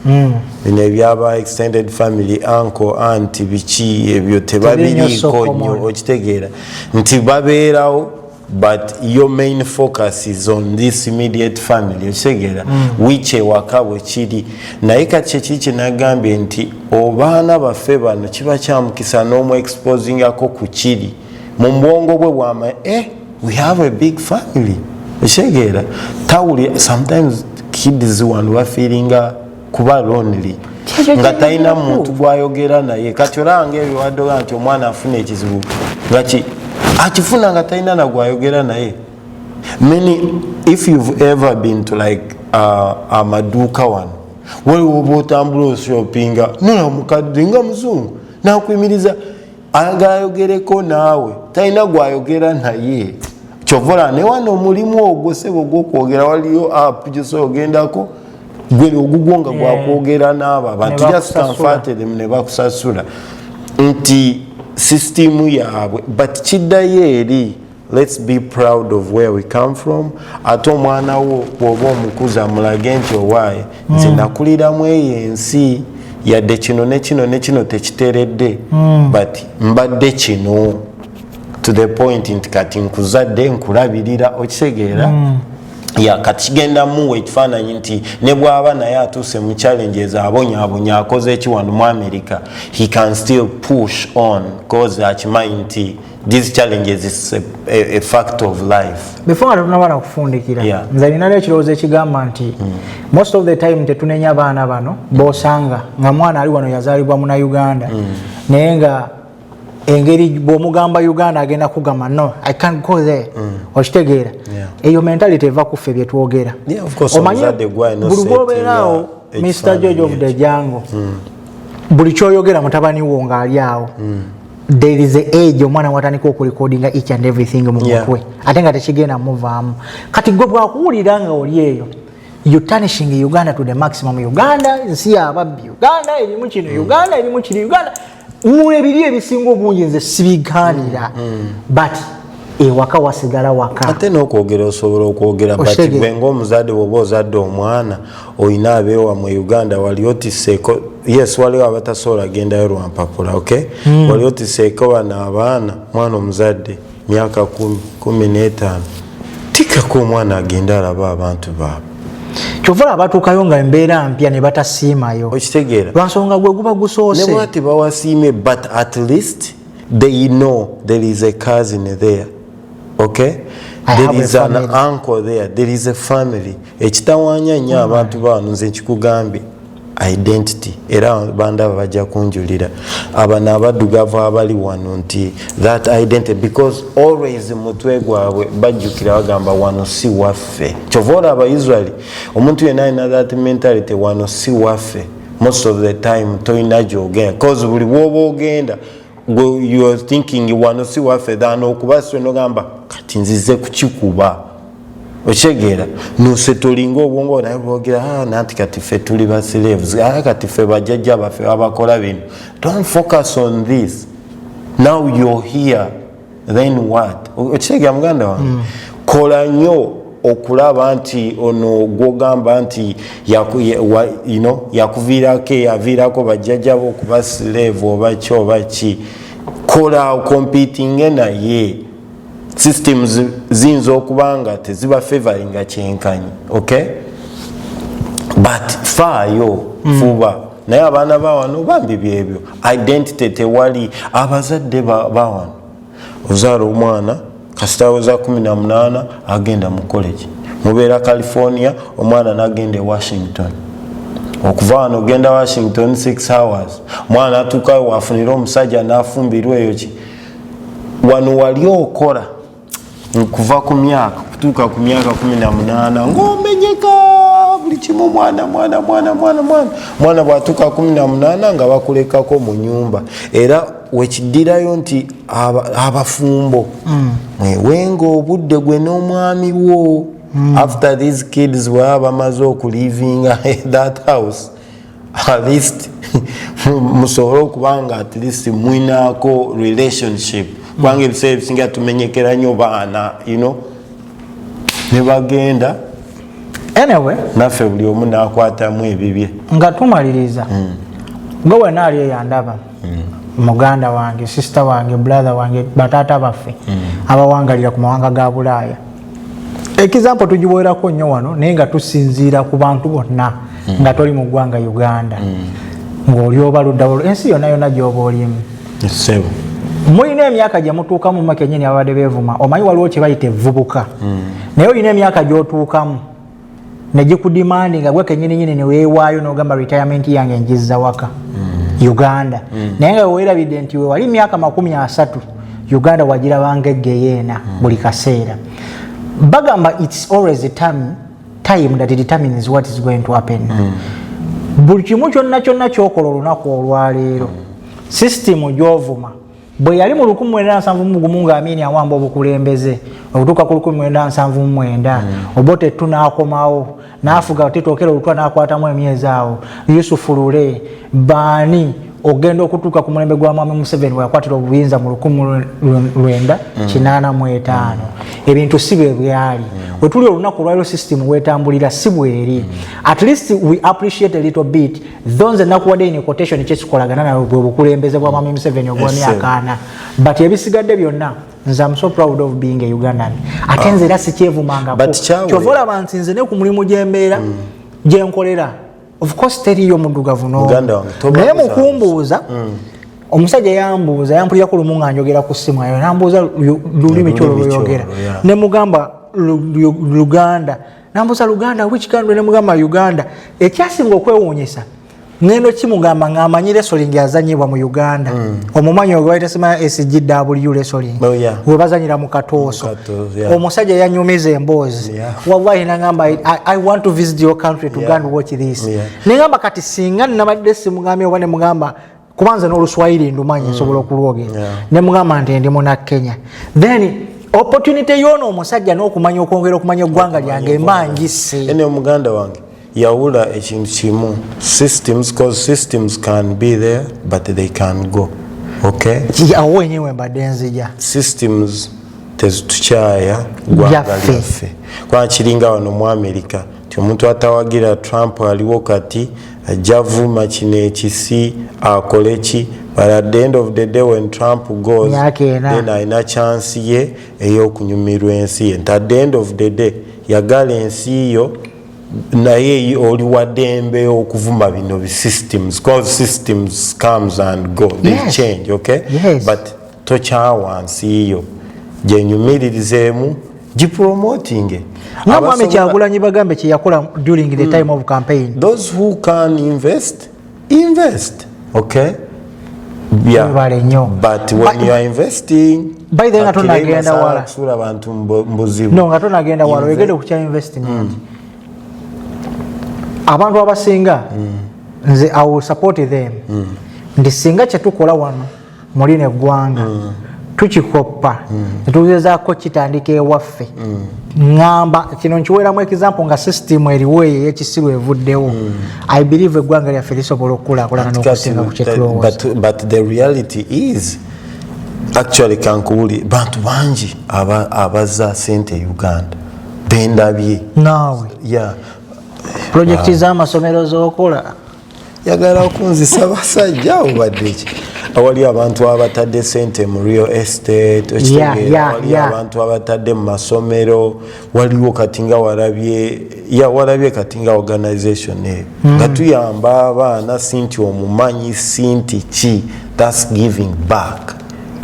bino ebyaba extended family uncle auntie biki ebyo tebabiriiko nnyo okitegeera nti babeerawo but your main focus is on this immediate family okitegeera which ewaka bwe kiri naye kati kiki nagambye nti obaana baffe bano kiba kyamukisa n'omu exposingako ku kiri mu bwongo bwe bwama we have a big family okitegeera tawuli sometimes kids wano bafiringa kuba lonely nga talina muntu gwayogera naye kati olanga ebyo waddoga nti omwana afuna ekizibu ngaki akifuna nga talina nagwayogera naye many if you've ever been to like amaduuka wano waliwo oba otambula oshopinga nomukadde nga muzungu nakuyimiriza ayagala ayogereko naawe talina gwayogera naye kyovola ne wano omulimu ogwo sebo gw'okwogera waliyo app gy'osobola ogendako gwe ogugwo nga gwakwogera n'abo abantu just converted ne bakusasula nti sisitimu yaabwe but kiddayo eri let's be proud of where we come from. Ate omwana wo bw'oba omukuza mulage nti owaaye nze nakuliramu eyo ensi yadde kino ne kino tekiteredde but mbadde kino to the point nti kati nkuzadde nkulabirira okitegeera ya kati kigenda muwe ekifaananyi nti ne bw'aba naye atuuse mu challenges abonyaabonya akoze ekiwano mu America, he can still push on cause akimanyi nti these challenges is a fact of life. Before tunabana kufundikira nze nina ekirowoozo ekigamba nti most of the time tetunenya abaana bano bosanga nga mwana ali wano yazaalibwa mu Uganda naye nga engeri bw'omugamba Uganda agenda kugamba no I can't go there okitegeera eyo mentality eva kuffe bye twogera omanyi buli bw'obeerawo Mr. George of the Jungle buli kyoyogera mutabani wo ng'ali awo there is a age omwana watandika okurecordinga each and everything mu mutwe ate nga tekigenda muvaamu kati gwe bwakuwulira nga oli eyo you tarnishing Uganda to the maximum. Uganda nsi y'ababbi, Uganda erimu kino, Uganda erimu kino, Uganda mulebiri ebisinga obungi nze sibigaanira but ewaka wasigala waka ate n'okwogera osobola okwogera but gwe ng'omuzadde bw'oba ozadde omwana olina abeewa mu Uganda wali otiseeko yes waliwo abatasobola gendayo lwampapula okay wali otiseeko bano abaana mwana omuzadde myaka 15 tikako omwana agenda alaba abantu baabwe kyovula abatuukayo nga embeera mpya ne batasiimayo okitegeera lwansonga gwe guba gusoose ne bwati bawasiime but at least they know there is a cousin there okay there is an uncle there, there is a family. Ekitawaanya nnyo abantu bano nze nkikugambye identity era banda bajja kunjulira abana abaddugavu abali wano nti that identity because always mutwe gwabwe bajjukira bagamba wano si waffe kyovoola Abaisraeli omuntu yenna alina that mentality wano si waffe most of the time toyina gy'ogenda because buli bw'oba ogenda you are thinking wano si waffe than okuba swe nogamba kati nzize kukikuba ochegeera nusetolinga obwongo naye bwogera nanti kati ffe tuli ba slaves kati ffe bajjajja baffe abakola bino. Don't focus on this. Now you're here, then what? Ochegeera muganda wange kola nnyo okulaba nti ono gwogamba nti yakuviirako yaviirako bajjajjabo okuba slave oba ki oba ki kola competing naye systems zinzo okubanga teziba favoringa kyenkanyi okay but faayo fuba naye abaana bawano bambi byebyo identity tewali abazadde bawano ozaala omwana kasitawoza 18 agenda mu college mubeera California omwana nagenda Washington okuva wano ogenda Washington 6 hours mwana atuukayo wafunira omusajja nafumbirwa eyo ki wano wali okola kuva ku myaka kutuuka ku myaka 18 ng'omenyeka buli kimu mwana bwatuuka 18 nga bakulekako mu nyumba era wekiddirayo nti abafumbo mwewenga obudde gwe n'omwami wo after these kids bwaba bamaze okulivinga that house at least musobole okubanga at least mwinaako relationship kubanga ebiseera ebisinga tumenyekera nnyo baana ne bagenda anyway naffe buli omu n'akwatamu ebibye nga tumaliriza gwe wena ali eyandaba muganda wange sister wange brother wange bataata baffe abawangalira ku mawanga ga Bulaaya example tugiweerako nnyo wano naye nga tusinziira ku bantu bonna nga toli mu ggwanga Uganda ng'oli oba ludda ensi yonna yonna gy'oba olimu mulina emyaka gye mutuukamu mma kennyini abadde beevuma omanyi waliwo kye bayita evvubuka naye olina emyaka gy'otuukamu ne gikudimandi nga gwe kennyini ne weewaayo n'ogamba retirement yange njizza waka Uganda naye nga weerabidde nti we wali myaka 30 Uganda wagirabanga eggeyeena buli kaseera bagamba it's always a time that determines what is going to happen buli kimu kyonna kyokola olunaku olwaleero system gy'ovuma bwe yali mu 1971 ng'Amini awamba obukulembeze okutuuka ku 1979 Obote n'akomawo n'afuga Tito Okello Lutwa n'akwatamu emyezi awo Yusufu Lule Bani ogenda okutuuka ku mulembe gwa Mwami Museveni bweyakwatira obuyinza mu 1985 ebintu si bwe byali we tuli olunaku olwaliro system wetambulira si bweri at least we appreciate a little bit those nakuwadde in quotation kyesikolagana nawe bwe bukulembeze bwa Mwami Museveni obwa myaka 4 but ebisigadde byonna nze I'm so proud of being a Ugandan ate nze era sikyevumangako kyovola bantu nze ne ku mulimu gyembeera gyenkolera of course teriyo muddugavu naye mukumbuuza omusajja yambuuza yampulira ku lumu nga njogera ku ssimu ayo nambuuza lulimi kyolwo lweyogera ne mugamba Luganda nambuuza Luganda which country ne mugamba Uganda ekyasinga okwewuunyisa ngendo kimugamba ng'amanyi wrestling yazanyibwa mu Uganda omumanyi ogwo bayita sima SGW wrestling we bazanyira mu Katooso omusajja yanyumiza emboozi wallahi nangamba I want to visit your country to go and watch this nengamba kati singa nabadde simugambye oba ne mugamba kubanza n'oluswahili ndumanyi nsobola okulwogera ne mugamba nti ndi muna Kenya then opportunity yono omusajja n'okumanya okwongera okumanya eggwanga lyange embanjise ene omuganda wange yawula ekintu kimu systems cause systems can be there but they can go okay yawo wenyewe mbadde nzija systems tezutukyaya gwanga lyaffe kwa kiringa wano mu America ti omuntu atawagira Trump aliwo kati ajja vuma kino ekisi akoleki but at the end of the day when Trump goes then ayina chance ye ey'okunyumirwa ensi ye at the end of the day yagala ensi yo naye oli wadembe okuvuma bino bi systems cause systems comes and go they change okay but tokyawansi yo gyenyumiririzemu gipromoting Mwami Kyagulanyi bagambe kye yakola during the time of campaign those who can invest okay but when you are investing by the ngato nagenda wala sura abantu mbuzibu no ngato nagenda wala wegede ku kya investment abantu abasinga nze I will support them ndisinga kye tukola wano muri ne gwanga tukikoppa tugezaako kitandika ewaffe ngamba kino nkiweramu example nga system eriwe yekisiru evuddewo I believe eggwanga lyaffe lisobola okukulaakulana n'okusinga ku kyetulowooza but the reality is actually kankubuli bantu bangi abazza sente Uganda bendabye naawe project z'amasomero z'okola yagala okunzisa basajja obadde ki awali abantu abatadde sente mu real estate wali abantu abatadde mu masomero waliwo kati nga walabye kati nga organization nga tuyamba abaana sinti omumanyi sinti ki that's giving back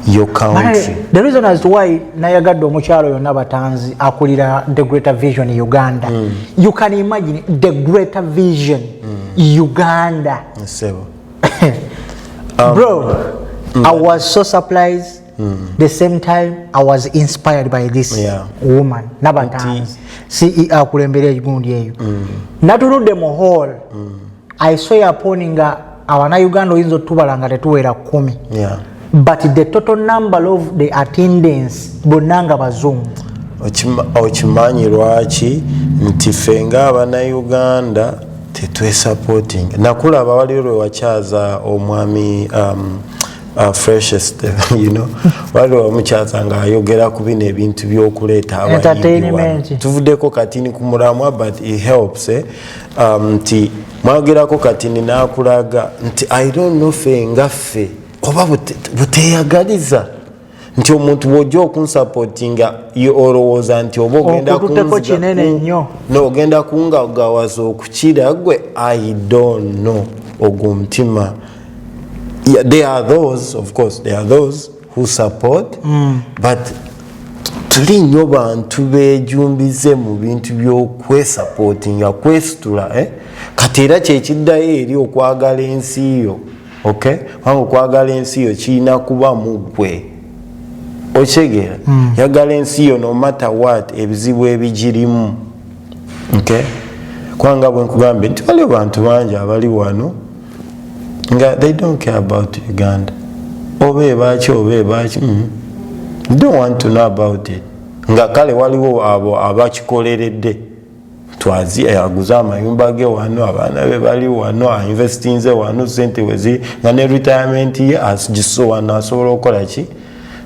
your country. The reason as to why nayagadde omukyalo yonna batanzi akulira the greater vision Uganda you can imagine the greater vision Uganda bro I was so surprised the same time I was inspired by this woman nabatanzi CEO akulembera egundi eyo natuludde mu hall I saw upon nga awana Uganda oyinza otubalanga tetuwera 10 but the total number of the attendance bonanga bazungu okimanyi lwaki nti fenga abana Uganda tetwe supporting nakulaba wali lwe wakyaza omwami freshest you know wali omukyaza nga ayogera ku bino ebintu by'okuleeta entertainment tuvuddeko katini ku muramwa but it helps nti mwagerako katini nakulaga nti I don't know fenga fe oba buteyagaliza nti omuntu bw'ojja okunsupportinga olowooza nti oba ogenda kungagawaza okukira gwe I don't know ogwo mutima there are those of course there are those who support but tuli nnyo bantu beejumbize mu bintu by'okwesupportinga kwesitula kati era kyekiddayo eri okwagala ensi yo okay wangu okwagala ensi yo kirina kuba mu ggwe okitegeera yagala ensi yo no matter what ebizibu ebigirimu okay kwanga bwe nkugambe nti waliwo bantu bangi abali wano nga they don't care about Uganda oba ebaki don't want to know about it nga kale waliwo abo abakikoleredde twazi aguza amayumba ge wano abaana be bali wano investinze wano sente wezi nga ne retirement ye asigiso wano asobola okukola ki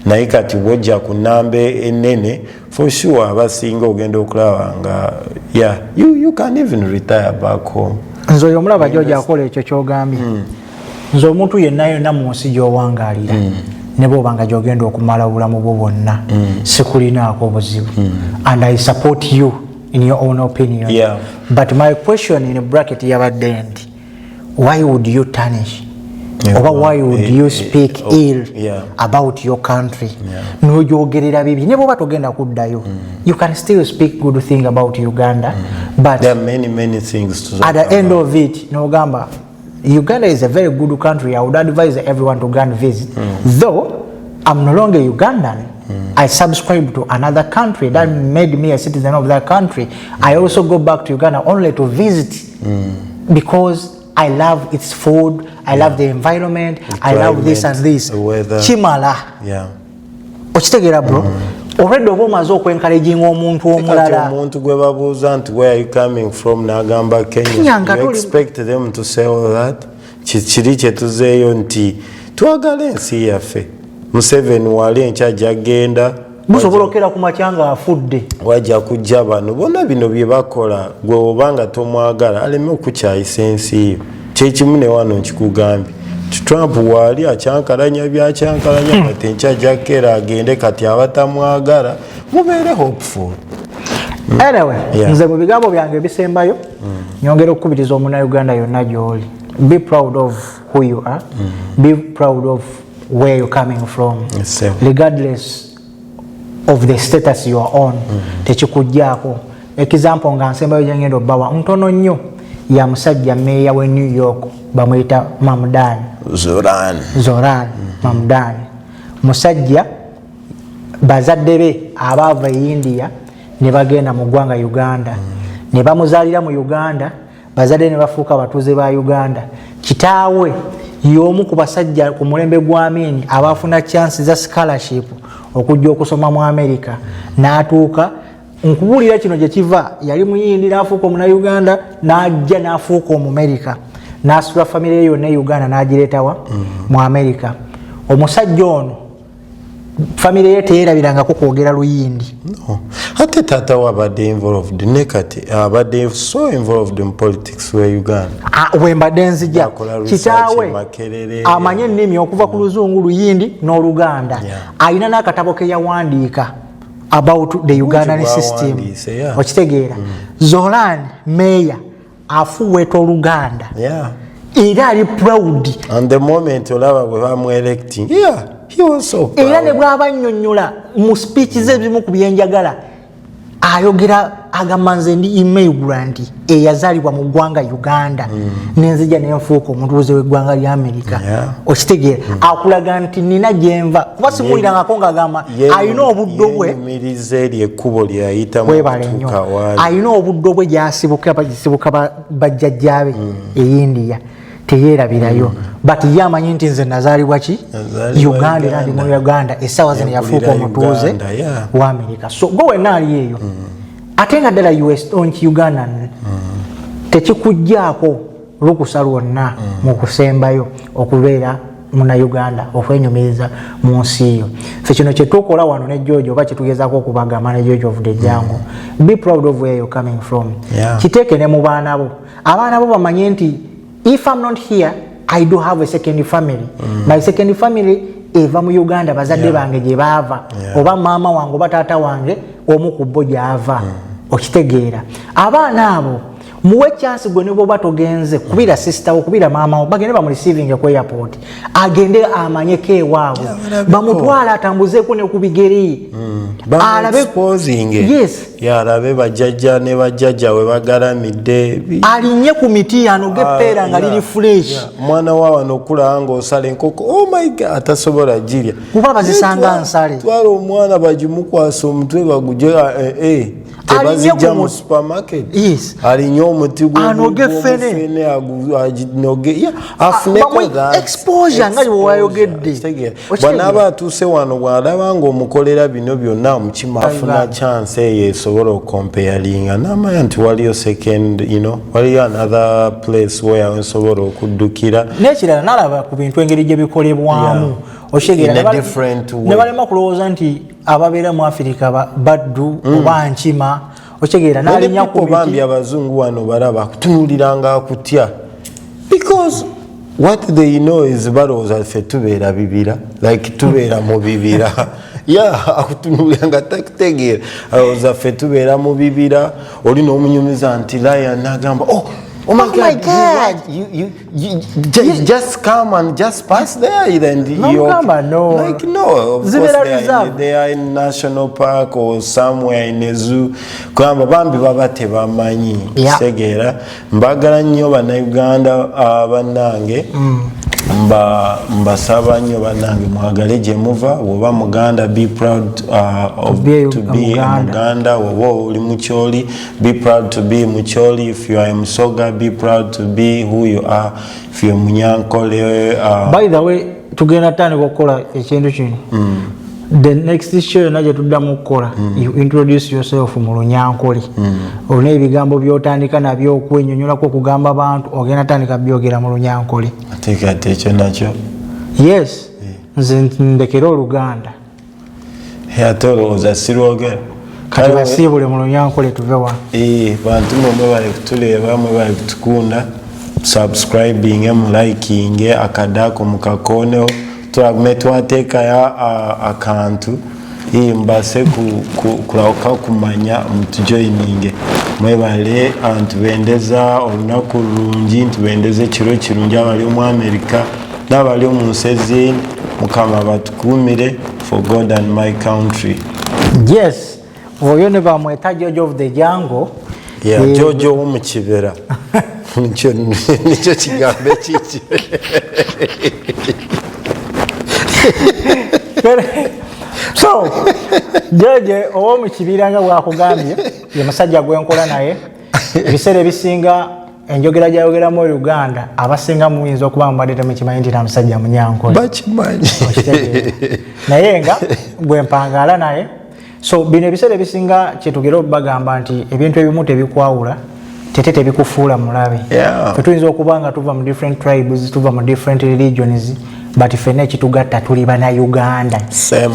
naye kati bwojja ku nambe enene for sure abasinga ogenda okulaba nga yeah you can even retire back home. Nze oyo omulaba gy'ojja akola ekyo ky'ogambye nze omuntu yenna yonna mu nsi gy'owangaalira ne bw'oba nga gy'ogenda okumala obulamu bwo bwonna sikulinaako obuzibu and I support you in your own opinion. Yeah. But my question in a bracket yabadde nti why would you tarnish oba why would you speak ill about your country n'ogyogerera bibi ne bw'oba togenda kuddayo you can still speak good thing about Uganda but there are many things to at the end of it n'ogamba Uganda is a very good country. I would advise everyone to go and visit. Though I'm no longer Ugandan, I subscribe to another country that made me a citizen of that country. I also go back to Uganda only to visit because I love its food, I love the environment, I love this and this. Chimala. Yeah. Ochitegera bro. Already oba omaze okwencouraging omuntu omulala omuntu gwe babuuza nti where are you coming from n'agamba Kenya, you expect them to say all that kiri kye tuzeeyo nti twagala ensi yaffe. Museveni wali enkya gyagenda musobola okera ku makyanga afudde wajja kujja bano bonna bino bye bakola gwe obanga tomwagala aleme okukyayisa ensi yo kyekimu ne wano nkikugambye Trump wali acyankalanya byacyankalanya kati enkya gyakera agende kati abatamwagala mubeere hopeful. Anyway, nze mu bigambo byange bisembayo nyongera okukubiriza omunnauganda yonna gy'oli. Be proud of who you are. Be proud of where you're coming from. Regardless of the status you are on. Tekikujjaako. Example nga nsembayo gyengenda obbawa ntono nnyo ya musajja meya we New York bamuyita Mamdani. Zoran Mamdani. Musajja bazadde be abaava India ne bagenda mu ggwanga Uganda ne bamuzaalira mu Uganda bazadde ne bafuuka abatuuze ba Uganda. Kitaawe y'omu ku basajja ku mulembe gwa Amin abafuna chance za scholarship okujja okusoma mu America n'atuuka nkubulira kino gye kiva yali muyindi n'afuuka mu Uganda n'ajja n'afuuka mu America n'asula family yonna Uganda n'agireetawa mu America. Omusajja ono family ye teerabirangako kwogera luyindi. No. Ate taata we abadde involved nekati abadde so involved in politics we Uganda. Wembadde nzija kitaawe amanye ennimi okuva ku Luzungu Luyindi n'Oluganda. Alina n'akatabo ke yawandiika about the Ugandan system. Okitegeera. Zoran Meya afuweta Oluganda. Era ali proud. And the moment olaba bwe bamu-electing, he was so proud. Era ne bw'aba nnyonnyola mu speech ze ebimu ku byenjagala ayogera agamba nze ndi immigrant eyazaalibwa mu ggwanga Uganda nenzija nenfuuka omutuuze w'eggwanga lya America. Okitegeera akulaga nti nina gyenva kuba simuwulirangako ng'agamba alina obuddo bwe yeyimiriza eri ekkubo ly'ayitamu okutuuka waali alina obuddo bwe gyasibuka bajjajjaabe e India teyeerabirayo but ye amanyi nti nze nazaalibwa ki Uganda era ndi mu Uganda essaawa zino yafuuka omutuuze wa America. So gwe wenna ali eyo ate nga ddala US onki Uganda tekikugjaako lukusa lwonna mu kusembayo okubeera muna Uganda okwenyumiriza mu nsi yo. Ffe kino kye tukola wano ne George oba kye tugezaako okubagamba ne George of the Jungle. Be proud of where you're coming from. Kiteeke ne mu baana bo. Abaana bo bamanye nti if I'm not here, I do have a second family. My second family eva mu Uganda bazadde bange gye baava oba maama wange oba taata wange omu ku bo gy'ava. Okitegeera abaana abo muwe chance gwe ne bw'oba togenze kubira sister wo kubira maama wo bagende bamu receiving ku airport agende amanyeko ewaabwe bamutwala atambuzeeko ne ku bigeri alabe exposing yalabe bajjajja ne bajjajja we bagalamidde alinye ku miti anoge pera nga liri fresh mwana wa wano kula ngo osale nkoko oh my god atasobola jirya kuba bazisanga nsale twala omwana bajimukwasa omutwe baguje tebazijja mu supermarket. Yes. Alinyo omuti anoge fene aginoge afuneko that exposure nga bwayogedde. Bw'anaaba atuuse wano bw'alaba ng'omukolera bino byonna omukima afuna chance eyo esobola okomparinga n'amanya nti waliyo second, waliyo another place where nsobola okuddukira. N'ekirala n'alaba ku bintu engeri gye bikolebwamu. Ne balema kulowooza nti ababeera mu Afirika baddu oba nkima. Ochegeera n'alinya ku biti. Bambi abazungu wano balaba kutunuliranga akutya. Because what they know is balowooza ffe tubeera bibira, like tubeera mu bibira. Akutunuliranga takutegeera. Alowooza ffe tubeera mu bibira, oli n'omunyumiza nti Lion n'agamba, oh my God. You just come and just pass there. Then no. Like, no, of course they are in national park or somewhere in a zoo. Kwamba bambi baba tebamanyi. Segera. Mbagala nnyo bannayuganda bannange. Mbasaba nnyo bannange mwagale gye muva. Woba Muganda, be proud to be a Muganda. Woba oli Mucholi, be proud to be Mucholi. If you are a Musoga, be proud to be who you are. If you are Munyankole. By the way, tugenda tandika okukola ekintu kino. The next show naje tuddamu kukola. You introduce yourself mu Lunyankole. Olina ebigambo by'otandika nabyo okwenyonyola ko kugamba abantu ogenda tandika byogera mu Lunyankole. Ate ekyo nakyo. Yes. Nze ndekera Oluganda. Ate olowooza sirwogera. Kati basiibule mu Lunyankole tuve wa. Bantu mwe bali kutuleeba, mwe bali kutukunda. Subscribing, liking, akadako mukakoneho. Twateeka ya akantu mbase kulauka kumanya mutujoininge mwebale antubendeza olunaku lulungi ntubendeze ekiro kirungi abali mu America n'abali mu nsezi mukama batukumire for God and my country. Yes, oyo ne bamweta George of the Jungle. George w'omukibera nicyo kigambo kiki. So, George owo mu kibira nga bwakugambye ye musajja gwenkola naye ebiseera ebisinga enjogera gyayogera mu Uganda abasinga muyinza okuba mbadde mukimanyi nti namusajja Munyankole bakimanyi naye nga bwempangala naye. So bino ebiseera ebisinga kyetugera okubagamba nti ebintu ebimu tebikwawula tete bikufuula mulabe. Tuyinza okuba nga tuva mu different tribes, tuva mu different religions, but fene ekitugatta tuli bana Uganda.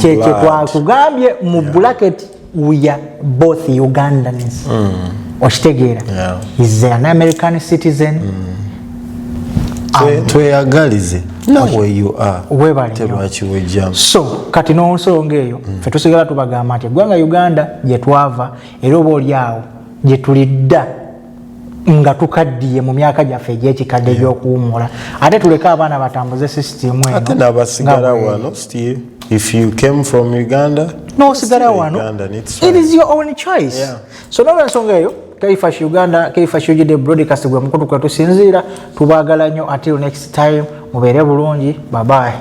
Kyekyo twakugambye mu bracket we are both Ugandans. Okitegeera. Is an American citizen. Tweyagalize where you are. Tebwakiwejjamu. So kati n'onsonga eyo ffe tusigala tubagamba nti eggwanga Uganda gye twava era oba oli awo gye tulidda nga tukaddiye mu myaka gyaffe egy'ekikadde gy'okuwummula ate tuleke abaana batambuze sisitimu eno ate n'abasigala wano still if you came from Uganda n'osigala wano it is your own choice. So n'olwensonga eyo Kaifash Uganda, Kaifash UGD broadcast gwe mukutu kwe tusinziira tubaagala nnyo until next time mubeere bulungi, bye bye.